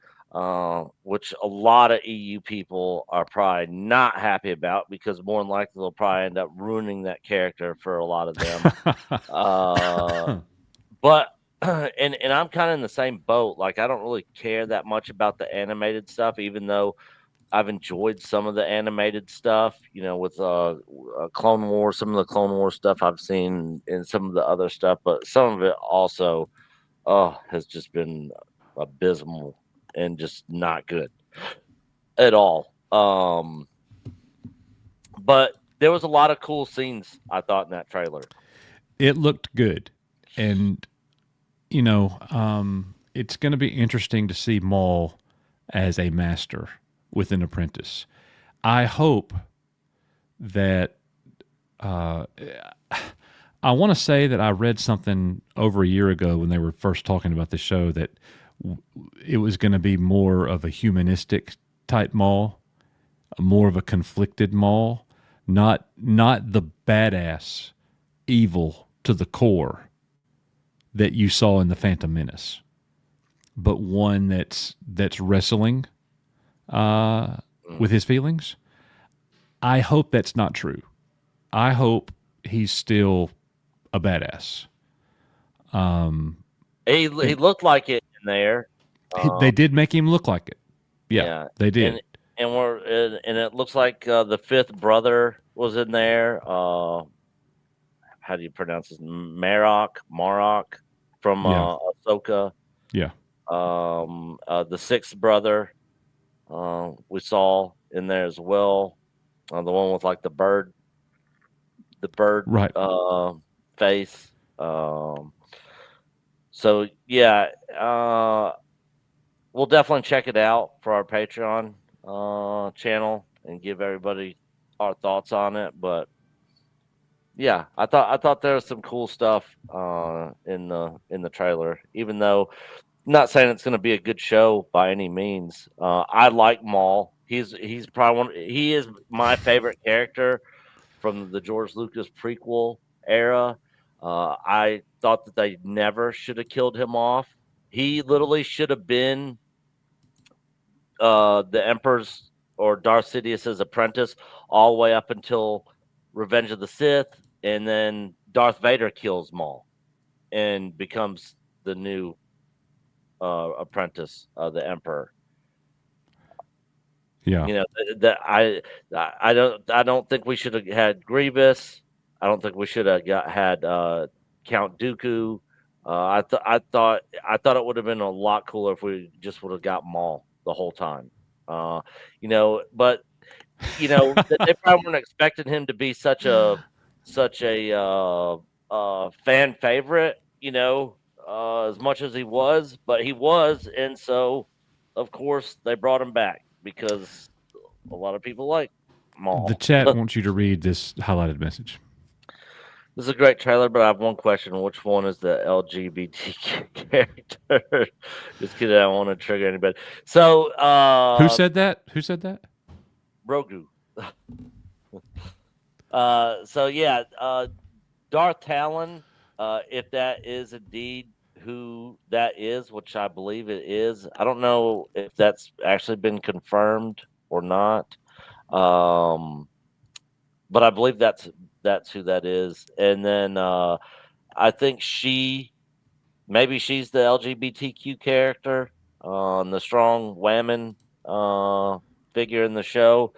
which a lot of EU people are probably not happy about because more than likely they'll probably end up ruining that character for a lot of them. But and I'm kind of in the same boat. Like I don't really care that much about the animated stuff, even though I've enjoyed some of the animated stuff, with Clone Wars, some of the Clone Wars stuff I've seen and some of the other stuff, but some of it also has just been abysmal and just not good at all. But there was a lot of cool scenes, I thought, in that trailer. It looked good. And, it's going to be interesting to see Maul as a master with an apprentice. I hope that I want to say that I read something over a year ago when they were first talking about the show that it was going to be more of a humanistic type Maul, more of a conflicted Maul, not the badass evil to the core that you saw in the Phantom Menace, but one that's wrestling with his feelings. I hope that's not true. I hope he's still a badass. He looked like it in there. They did make him look like it. Yeah. They did. And it looks like the fifth brother was in there. How do you pronounce his name? Marok from Ahsoka. Yeah. The sixth brother we saw in there as well. The one with like the bird right. Face. So yeah, we'll definitely check it out for our Patreon channel and give everybody our thoughts on it. But yeah, I thought there was some cool stuff in the trailer, even though I'm not saying it's going to be a good show by any means. I like Maul. He's probably he is my favorite character from the George Lucas prequel era. I thought that they never should have killed him off. He literally should have been the Emperor's or Darth Sidious's apprentice all the way up until Revenge of the Sith, and then Darth Vader kills Maul and becomes the new apprentice of the Emperor. Yeah, that I don't think we should have had Grievous. I don't think we should have had Count Dooku. I thought it would have been a lot cooler if we just would have got Maul the whole time. But they probably weren't expecting him to be such a fan favorite. As much as he was, but he was, and so of course they brought him back because a lot of people like Maul. The chat wants you to read this highlighted message. This is a great trailer, but I have one question. Which one is the LGBTQ character? Just kidding. I don't want to trigger anybody. So, who said that? Grogu. Darth Talon, if that is indeed who that is, which I believe it is. I don't know if that's actually been confirmed or not. But I believe that's who that is. And then I think maybe she's the LGBTQ character, the strong woman figure in the show.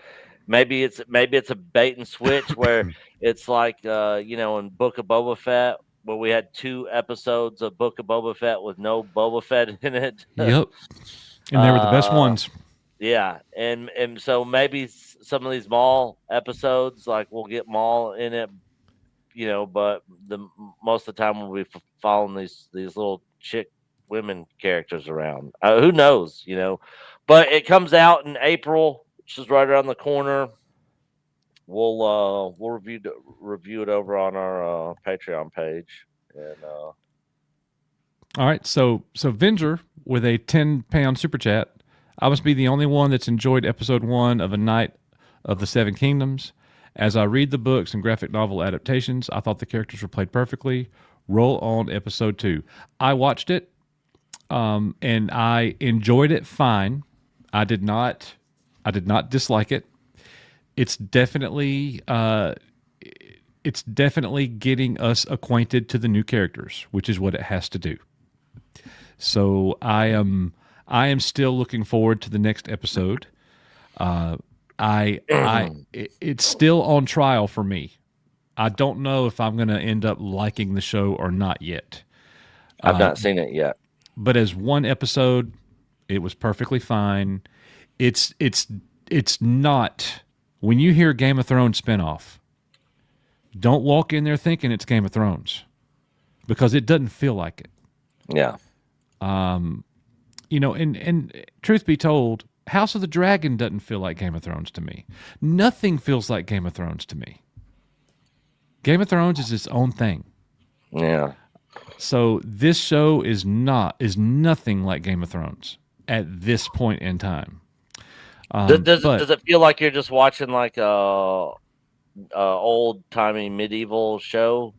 Maybe it's a bait and switch where it's like in Book of Boba Fett, where we had 2 episodes of Book of Boba Fett with no Boba Fett in it. Yep, and they were the best ones. Yeah, and so maybe some of these Maul episodes, like we'll get Maul in it, but most of the time we'll be following these little chick women characters around. Who knows, But it comes out in April which is right around the corner. We'll review it over on our Patreon page. And all right, so Venger with a £10 super chat. I must be the only one that's enjoyed episode 1 of A Night of the Seven Kingdoms. As I read the books and graphic novel adaptations, I thought the characters were played perfectly. Roll on episode 2. I watched it, and I enjoyed it fine. I did not dislike it. It's definitely getting us acquainted to the new characters, which is what it has to do. So I am still looking forward to the next episode. It's still on trial for me. I don't know if I'm going to end up liking the show or not yet. I've not seen it yet. But as one episode, it was perfectly fine. It's not. When you hear Game of Thrones spinoff, don't walk in there thinking it's Game of Thrones, because it doesn't feel like it. Yeah. And truth be told, House of the Dragon doesn't feel like Game of Thrones to me. Nothing feels like Game of Thrones to me. Game of Thrones is its own thing. Yeah. So this show is nothing like Game of Thrones at this point in time. Does it feel like you're just watching like a old timey medieval show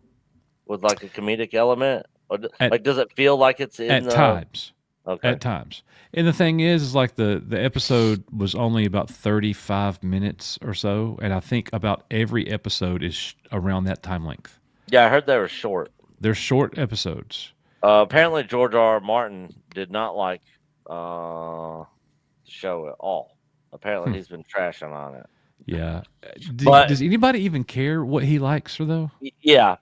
with like a comedic element, or does it feel like it's in times? Okay. At times. And the thing is like the episode was only about 35 minutes or so, and I think about every episode is around that time length. Yeah, I heard they were short. They're short episodes. Apparently, George R. Martin did not like the show at all. Apparently, he's been trashing on it. Yeah. Does anybody even care what he likes, though? Yeah,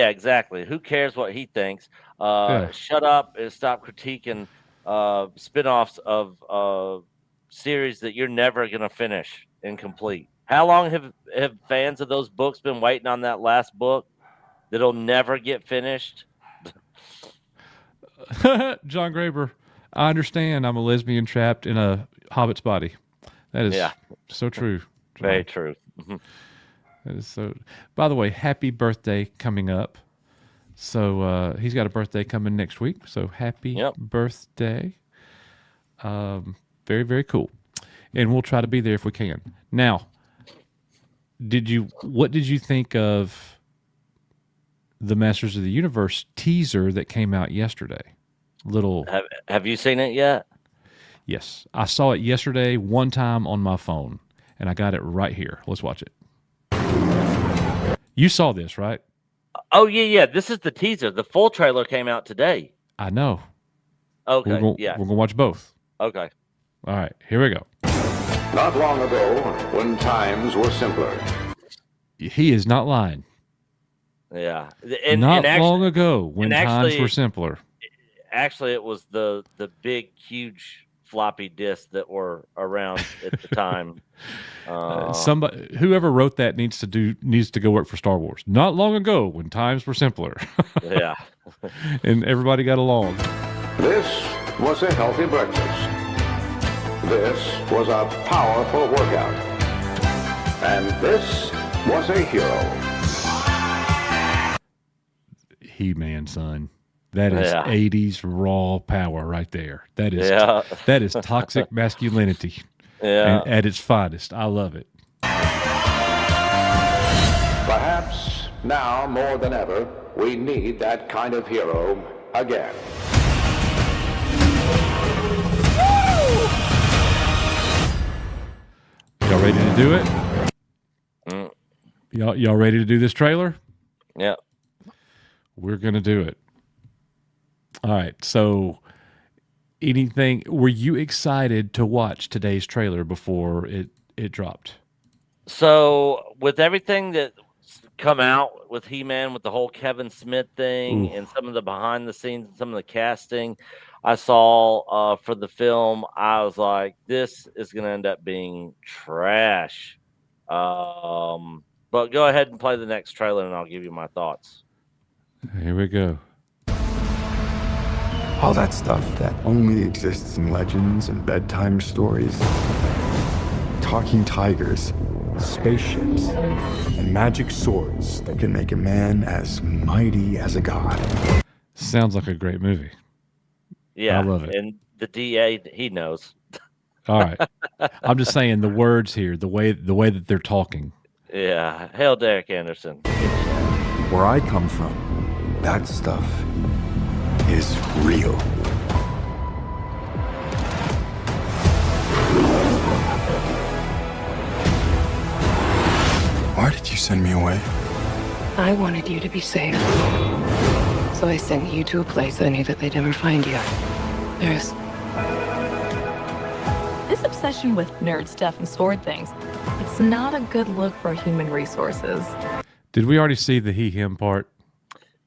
exactly. Who cares what he thinks? Shut up and stop critiquing spinoffs of series that you're never going to finish and complete. How long have fans of those books been waiting on that last book that'll never get finished? John Graber, I understand I'm a lesbian trapped in a hobbit's body. That is so true. John. Very true. That is so. By the way, happy birthday coming up. So he's got a birthday coming next week. So happy birthday. Very, very cool. And we'll try to be there if we can. Now, what did you think of the Masters of the Universe teaser that came out yesterday? Have you seen it yet? Yes. I saw it yesterday one time on my phone, and I got it right here. Let's watch it. You saw this, right? Oh, yeah. This is the teaser. The full trailer came out today. I know. Okay, We're going to watch both. Okay. All right, here we go. Not long ago, when times were simpler. He is not lying. Yeah. Not long ago, when times were simpler. Actually, it was the big, huge floppy disks that were around at the time. Whoever wrote that needs to go work for Star Wars. Not long ago, when times were simpler. Yeah. And everybody got along. This was a healthy breakfast. This was a powerful workout. And this was a hero. He-Man, son. That is 80s raw power right there. That is toxic masculinity at its finest. I love it. Perhaps now more than ever, we need that kind of hero again. Y'all ready to do it? Y'all ready to do this trailer? Yeah. We're going to do it. All right. So were you excited to watch today's trailer before it dropped? So with everything that's come out with He-Man, with the whole Kevin Smith thing and some of the behind the scenes, some of the casting I saw for the film, I was like, this is going to end up being trash. But go ahead and play the next trailer and I'll give you my thoughts. Here we go. All that stuff that only exists in legends and bedtime stories. Talking tigers, spaceships, and magic swords that can make a man as mighty as a god. Sounds like a great movie. Yeah, I love it. And the DA, he knows. All right. I'm just saying the words here, the way that they're talking. Yeah. Hail Derek Anderson. Where I come from, that stuff is real. Why did you send me away? I wanted you to be safe. So I sent you to a place I knew that they'd never find you. There's... This obsession with nerd stuff and sword things, it's not a good look for human resources. Did we already see the he/him part?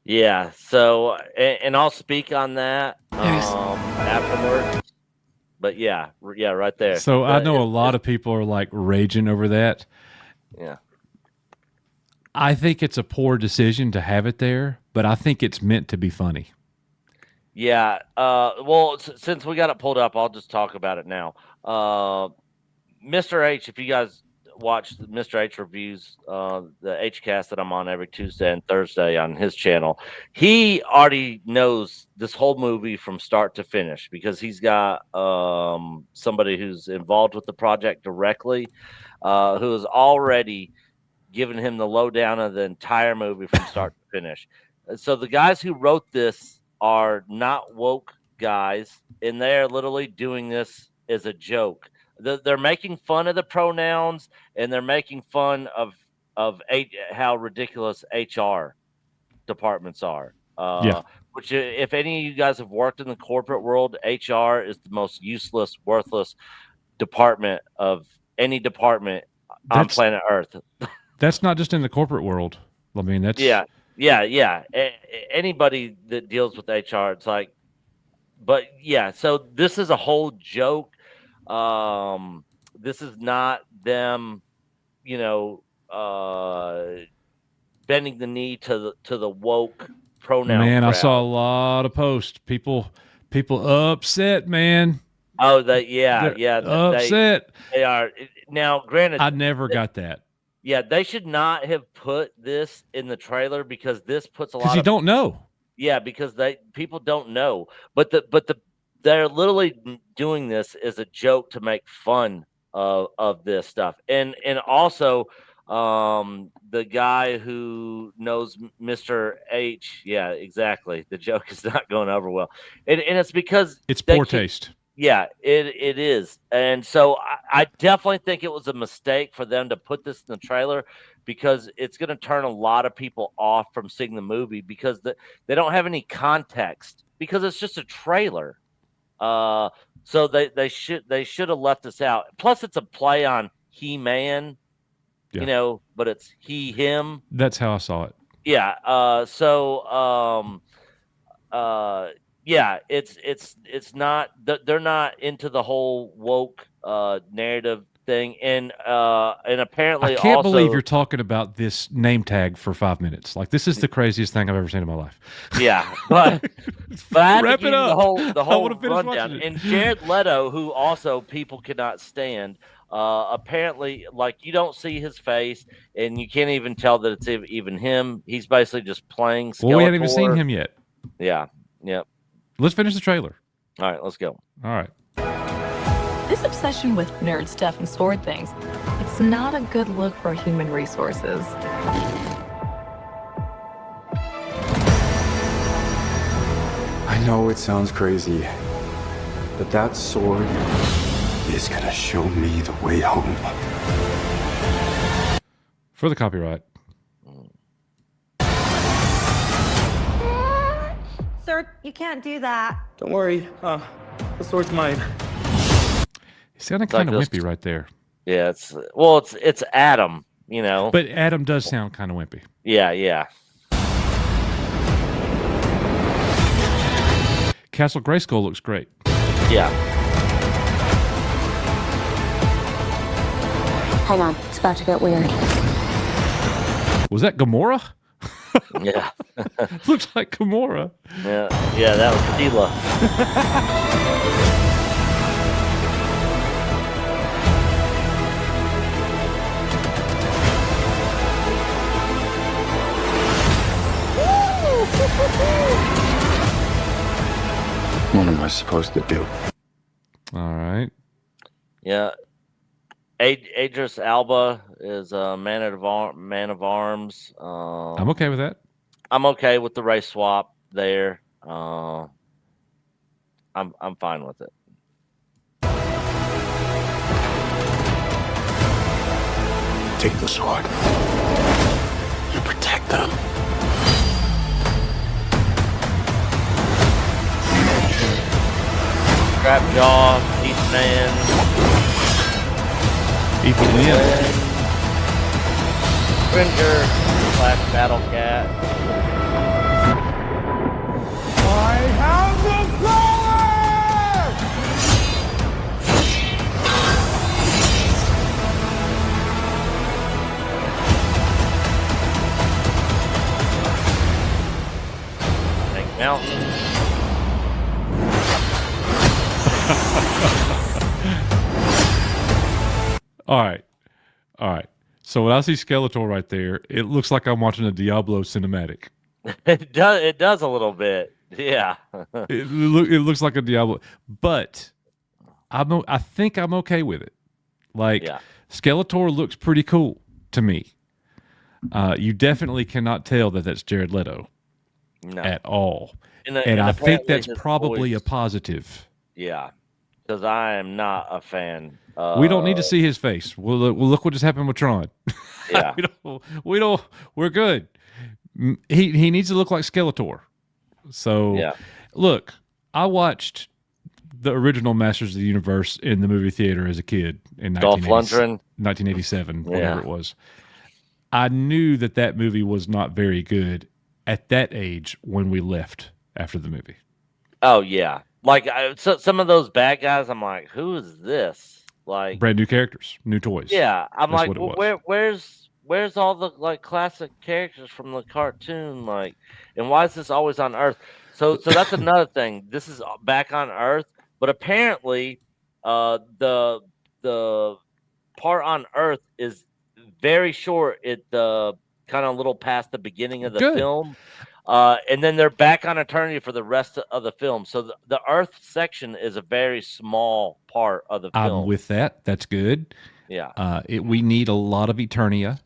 Yeah. So, and I'll speak on that afterwards. But yeah, right there. So I know a lot of people are like raging over that. Yeah. I think it's a poor decision to have it there, but I think it's meant to be funny. Yeah. Well, since we got it pulled up, I'll just talk about it now. Mr. H, if you guys watch the Mr. H reviews, the H cast that I'm on every Tuesday and Thursday on his channel, he already knows this whole movie from start to finish because he's got somebody who's involved with the project directly, who has already given him the lowdown of the entire movie from start to finish. So the guys who wrote this are not woke guys, and they're literally doing this as a joke. They're making fun of the pronouns, and they're making fun of how ridiculous HR departments are. Which, if any of you guys have worked in the corporate world, HR is the most useless, worthless department of any department on planet Earth. That's not just in the corporate world. I mean, that's yeah. Anybody that deals with HR, it's like, but yeah. So this is a whole joke. This is not them, bending the knee to the woke pronoun. Man, crowd. I saw a lot of posts. People upset, man. Oh, They're upset. They are now. Granted, I never got that. Yeah, they should not have put this in the trailer because this puts a lot. Because you don't know. Yeah, because people don't know, but they're literally doing this as a joke to make fun of this stuff, and also the guy who knows Mr. H. Yeah, exactly. The joke is not going over well, and it's because it's poor taste. Yeah, it is. And so I definitely think it was a mistake for them to put this in the trailer because it's going to turn a lot of people off from seeing the movie because they don't have any context because it's just a trailer. So they should have left this out. Plus, it's a play on He-Man, but it's he/him. That's how I saw it. Yeah. Yeah, it's not. They're not into the whole woke narrative thing, and apparently I can't also, believe you're talking about this name tag for 5 minutes. Like this is the craziest thing I've ever seen in my life. Yeah, but I have Wrap to it give you up. the whole I finish rundown. watching it. And Jared Leto, who also people could not stand, apparently, like you don't see his face, and you can't even tell that it's even him. He's basically just playing Skeletor. Well, we haven't even seen him yet. Yeah. Yep. Let's finish the trailer. All right, let's go. All right. This obsession with nerd stuff and sword things, it's not a good look for human resources. I know it sounds crazy, but that sword is gonna show me the way home. For the copyright. Sir, you can't do that. Don't worry. The sword's mine. He sounded kind of wimpy right there. Yeah, it's Adam, But Adam does sound kind of wimpy. Yeah. Castle Grayskull looks great. Yeah. Hang on, it's about to get weird. Was that Gamora? Yeah. Looks like Gamora. Yeah, that was Tila. What am I supposed to do? All right. Yeah. Idris Alba is a man of arms. I'm okay with that. I'm okay with the race swap there. I'm fine with it. Take the sword and protect them. Scrapjaw, Eastman, Cringer / Battle Cat. I have the power! Snake Mountain. All right. So when I see Skeletor right there, it looks like I'm watching a Diablo cinematic. It does a little bit. Yeah. It looks like a Diablo, but I think I'm okay with it. Like, Skeletor looks pretty cool to me. You definitely cannot tell that that's Jared Leto at all. And I think that's probably a positive. Yeah, because I am not a fan. We don't need to see his face. We'll look what just happened with Tron. Yeah. We're good. He needs to look like Skeletor. So, look, I watched the original Masters of the Universe in the movie theater as a kid in 1987, whatever it was. I knew that movie was not very good at that age when we left after the movie. Oh, yeah. Like, some of those bad guys, I'm like, who is this? Like, brand new characters, new toys. Yeah, I'm like, well, where's all the like classic characters from the cartoon? Like, and why is this always on Earth? So that's another thing. This is back on Earth, but apparently, the part on Earth is very short. It kind of a little past the beginning of the film. And then they're back on Eternity for the rest of the film. So the Earth section is a very small part of the film. I'm with that. That's good. Yeah. We need a lot of Eternia.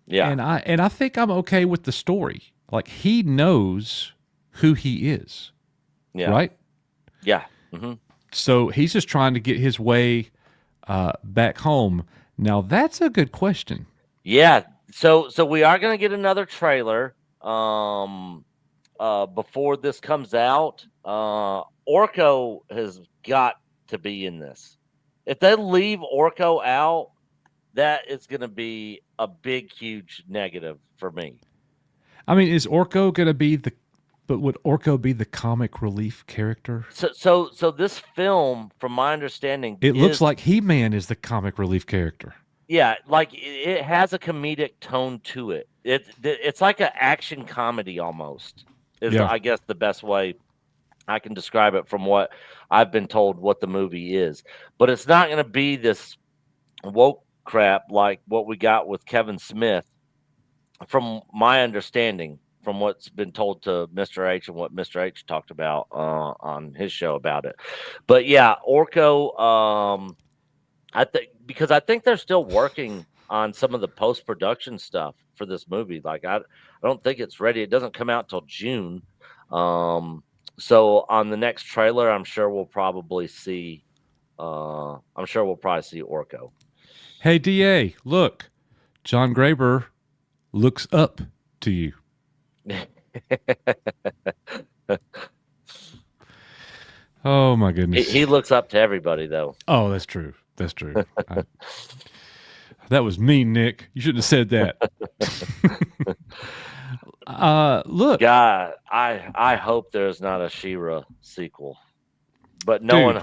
Yeah. And I think I'm okay with the story. Like, he knows who he is. Yeah. Right? Yeah. Mm-hmm. So he's just trying to get his way back home. Now, that's a good question. Yeah. So we are going to get another trailer. Before this comes out, Orko has got to be in this. If they leave Orko out, that is going to be a big, huge negative for me. I mean, is Orko going to be but would Orko be the comic relief character? So this film, from my understanding, it looks like He-Man is the comic relief character. Yeah, like it has a comedic tone to it. It's like an action comedy almost. I guess the best way I can describe it from what I've been told what the movie is. But it's not going to be this woke crap like what we got with Kevin Smith, from my understanding, from what's been told to Mr. H and what Mr. H talked about on his show about it. But yeah, Orko, I think they're still working on some of the post-production stuff for this movie. Like, I don't think it's ready. It doesn't come out till June. So on the next trailer, I'm sure we'll probably see Orko. Hey, DA, look, John Graber looks up to you. Oh my goodness. He looks up to everybody though. Oh, that's true. That's true. That was mean, Nick. You shouldn't have said that. Look, God, I hope there's not a She-Ra sequel. But knowing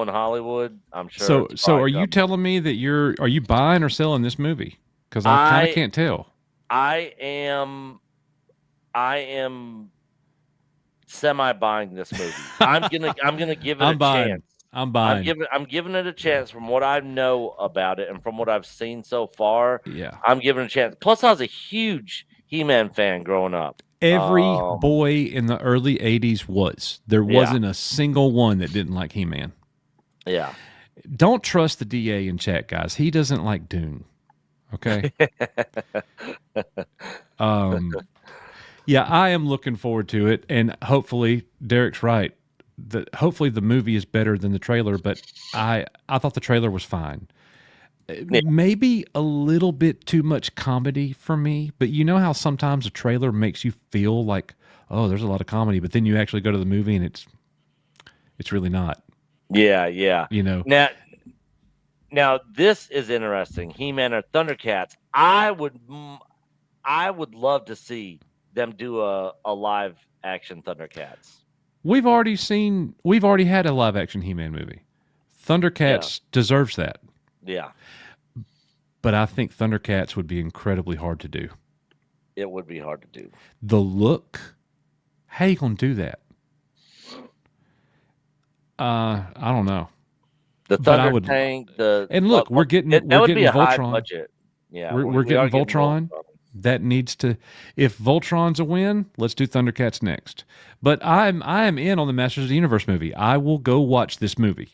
Hollywood, I'm sure. So are you telling me that are you buying or selling this movie? Because I kind of can't tell. I am I am semi-buying this movie. I'm gonna give it a chance. I'm buying. I'm giving it a chance from what I know about it and from what I've seen so far. Yeah. I'm giving it a chance. Plus, I was a huge He-Man fan growing up. Every boy in the early 80s was. There Yeah. wasn't a single one that didn't like He-Man. Yeah. Don't trust the DA in chat, guys. He doesn't like Dune. Okay? Yeah, I am looking forward to it, and hopefully Derek's right. Hopefully the movie is better than the trailer, but I thought the trailer was fine. Maybe a little bit too much comedy for me, but you know how sometimes a trailer makes you feel like, oh, there's a lot of comedy, but then you actually go to the movie and it's really not. Yeah, yeah. You know. Now this is interesting. He-Man or Thundercats. I would love to see them do a live action Thundercats. We've already had a live action He-Man movie. Thundercats deserves that. Yeah. But I think Thundercats would be incredibly hard to do. It would be hard to do. The look, how you gonna do that? I don't know. The Thunder Tank, and look, we're getting Voltron. High budget. Yeah, we're getting Voltron. That needs to. If Voltron's a win, let's do Thundercats next. But I am in on the Masters of the Universe movie. I will go watch this movie.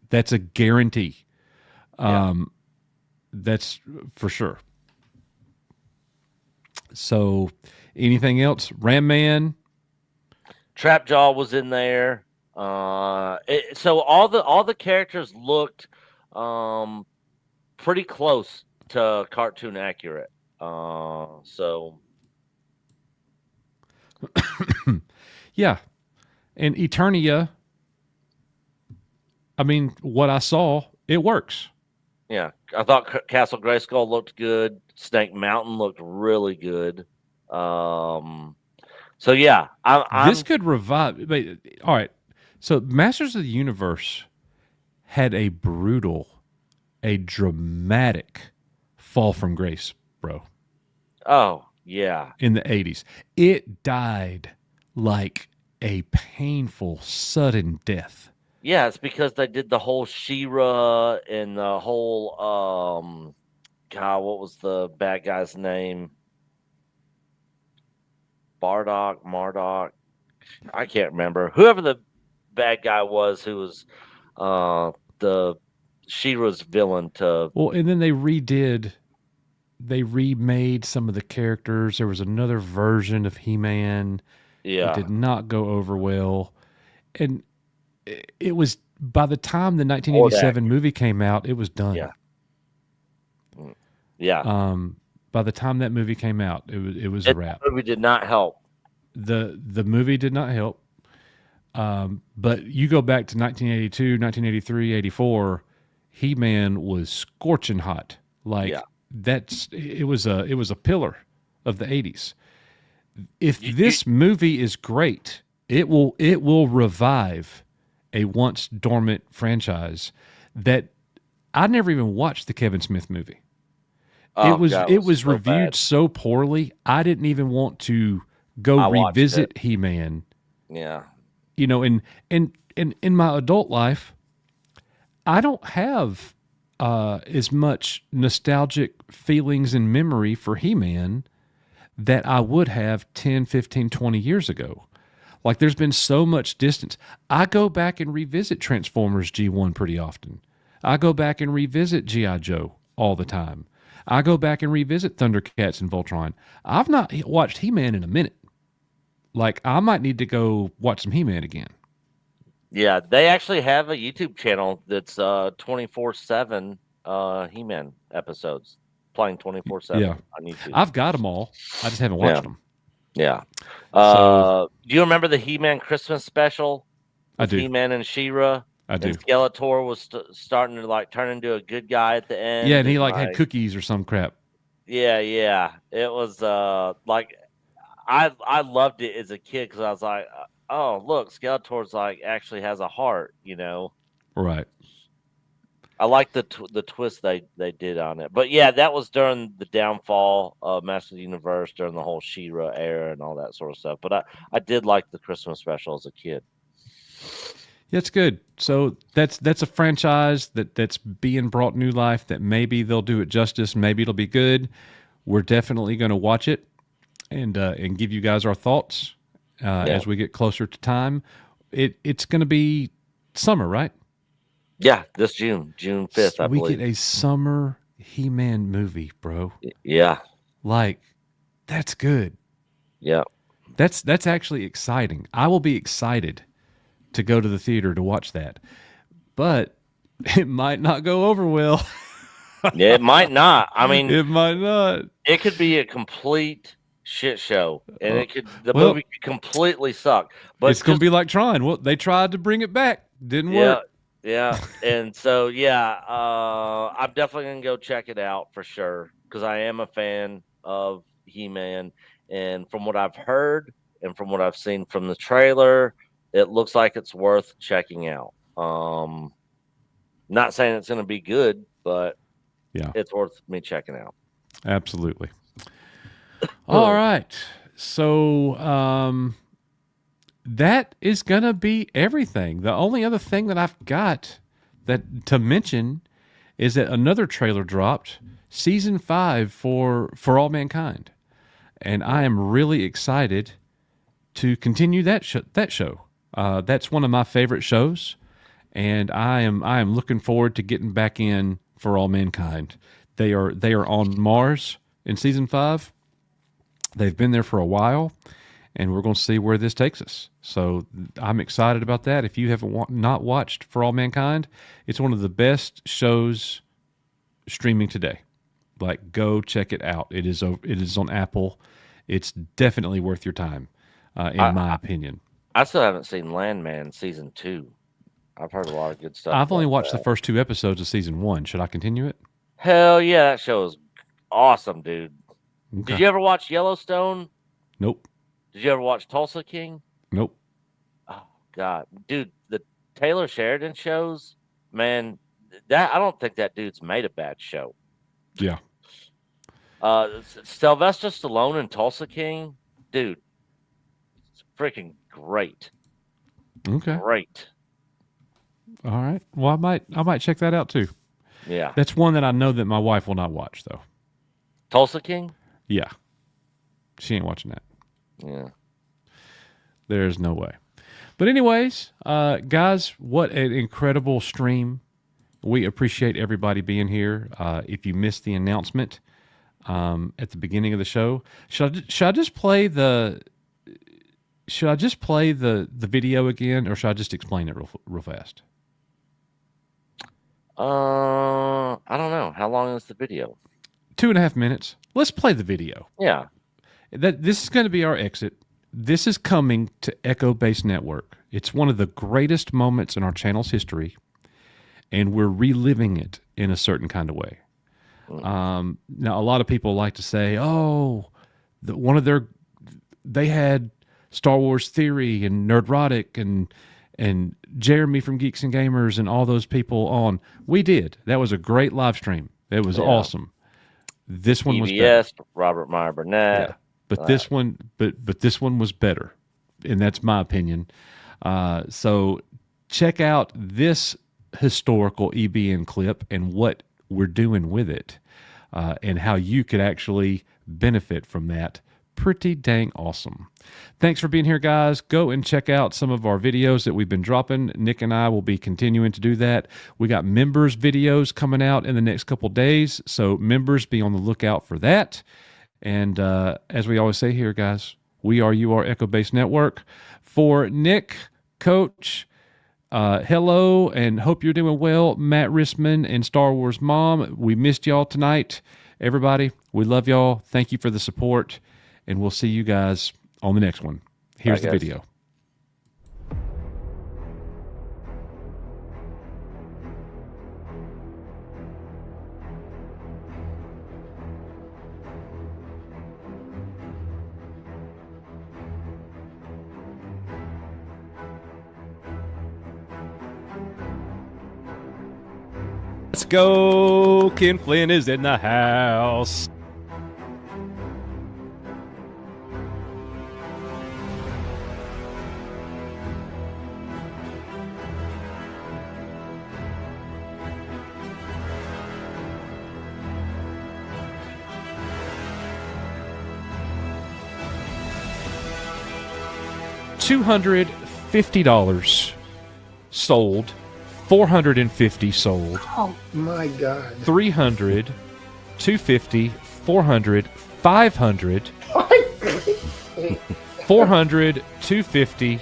That's a guarantee. That's for sure. So, anything else? Ram Man, Trapjaw was in there. So all the characters looked pretty close to cartoon accurate. So yeah, and Eternia. I mean, what I saw, it works. Yeah, I thought Castle Grayskull looked good. Snake Mountain looked really good. So yeah, this could revive. But, all right, so Masters of the Universe had a dramatic fall from grace, bro. Oh yeah, in the 80s, it died like a painful, sudden death. Yeah, it's because they did the whole She-Ra and the whole God, what was the bad guy's name? Marduk. I can't remember. Whoever the bad guy was, who was the She-Ra's villain to. Well, and then they remade some of the characters. There was another version of He-Man. Yeah, it did not go over well, and it was by the time the 1987 movie came out, it was done. Yeah. By the time that movie came out, it was a wrap. The movie did not help. The movie did not help. But you go back to 1982, 1983, 84, He-Man was scorching hot. Like it was a pillar of the 80s. If this movie is great, it will revive a once dormant franchise that I never even watched the Kevin Smith movie. Oh, it was so reviewed bad. so poorly. I didn't even want to go revisit He-Man. Yeah. You know, and in my adult life, I don't have as much nostalgic feelings and memory for He-Man that I would have 10, 15, 20 years ago. Like, there's been so much distance. I go back and revisit Transformers G1 pretty often. I go back and revisit G.I. Joe all the time. I go back and revisit Thundercats and Voltron. I've not watched He-Man in a minute. Like, I might need to go watch some He-Man again. Yeah, they actually have a YouTube channel that's 24/7 He-Man episodes, playing 24/7 on YouTube. I've got them all. I just haven't watched them. Yeah. Do you remember the He-Man Christmas special? I do. He-Man and She-Ra. I do. And Skeletor was starting to turn into a good guy at the end. Yeah, and he had cookies or some crap. Yeah. It was I loved it as a kid because I was like, oh look, Skeletor's actually has a heart, you know. Right. I I like the twist they did on it. But yeah, that was during the downfall of Master of the Universe, during the whole She-Ra era and all that sort of stuff. But I did like the Christmas special as a kid. Yeah, it's good. So that's a franchise that's being brought new life. That maybe they'll do it justice. Maybe it'll be good. We're definitely going to watch it and give you guys our thoughts as we get closer to time. It's going to be summer, right? Yeah, this June 5th, I believe. We get a summer He-Man movie, bro. Yeah. Like, that's good. Yeah. That's actually exciting. I will be excited to go to the theater to watch that. But it might not go over well. Yeah, it might not. I mean, it might not. It could be a complete shit show, and the movie could completely suck. But it's going to be like Tron. Well, they tried to bring it back. Didn't work. Yeah, and so I'm definitely gonna go check it out for sure because I am a fan of He-Man, and from what I've heard and from what I've seen from the trailer, it looks like it's worth checking out. Not saying it's gonna be good, but it's worth me checking out. Absolutely. All right, so that is going to be everything. The only other thing that I've got to mention is that another trailer dropped, season 5 for All Mankind, and I am really excited to continue that show. That's one of my favorite shows, and I am looking forward to getting back in for All Mankind. They are on Mars in season 5. They've been there for a while, and we're going to see where this takes us. So I'm excited about that. If you haven't not watched For All Mankind, it's one of the best shows streaming today. Like, go check it out. It is on Apple. It's definitely worth your time, in my opinion. I still haven't seen Landman season 2. I've heard a lot of good stuff. I've only watched the first 2 episodes of season 1. Should I continue it? Hell yeah, that show is awesome, dude. Okay. Did you ever watch Yellowstone? Nope. Did you ever watch Tulsa King? Nope. Oh God, dude, the Taylor Sheridan shows, man, that I don't think that dude's made a bad show. Yeah. Sylvester Stallone and Tulsa King, dude, it's freaking great. Okay. Great. All right. Well, I might check that out too. Yeah. That's one that I know that my wife will not watch though. Tulsa King? Yeah. She ain't watching that. Yeah. There's no way. But anyways, guys, what an incredible stream. We appreciate everybody being here. If you missed the announcement at the beginning of the show, should I just play the video again, or should I just explain it real fast? I don't know. How long is the video? 2.5 minutes. Let's play the video. Yeah. This is going to be our exit. This is coming to Echo Base Network. It's one of the greatest moments in our channel's history, and we're reliving it in a certain kind of way. Now, a lot of people like to say, "Oh, they had Star Wars Theory and Nerdrotic and Jeremy from Geeks and Gamers and all those people on." We did. That was a great live stream. It was awesome. This one was better. Robert Meyer Burnett. Yeah. But this one was better, and that's my opinion. So check out this historical EBN clip and what we're doing with it, and how you could actually benefit from that. Pretty dang awesome. Thanks for being here, guys. Go and check out some of our videos that we've been dropping. Nick and I will be continuing to do that. We got members videos coming out in the next couple days, so members, be on the lookout for that. And as we always say here, guys, we are Echo Base Network. For Nick, Coach, hello, and hope you're doing well. Matt Rissman and Star Wars Mom, we missed y'all tonight. Everybody, we love y'all. Thank you for the support, and we'll see you guys on the next one. Here's the video. Let's go. Ken Flynn is in the house. $250 sold. 450 sold. Oh my God. 300, 250, 400, 500, 400, 250.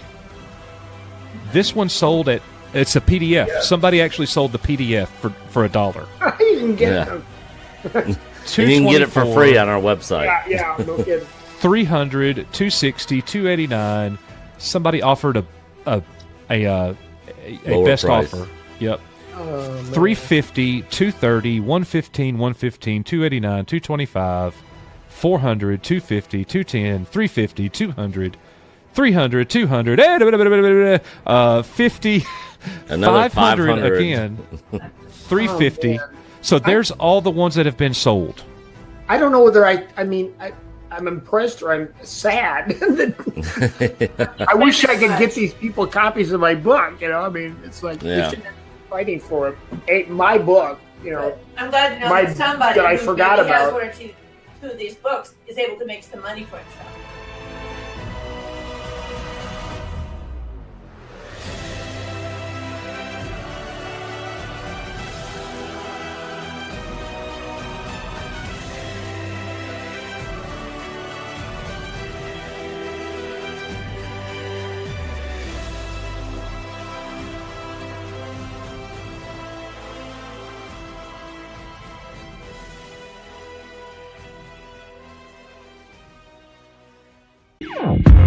This one sold at, it's a PDF. Yeah. Somebody actually sold the PDF for $1. I didn't get them. You can get it for free on our website. Yeah, no kidding. 300, 260, 289. Somebody offered a best price. offer. Yep. 350, 230, 115, 115, 289, 225, 400, 250, 210, 350, 200, 300, 200, 50, another 500 again, 350. So there's all the ones that have been sold. I don't know whether I'm impressed or I'm sad. I wish I could get these people copies of my book. You know, I mean, it's like they should be fighting for it. My book. You know, I'm glad to know that somebody that I forgot maybe has about. one or two of these books is able to make some money for himself. Yeah.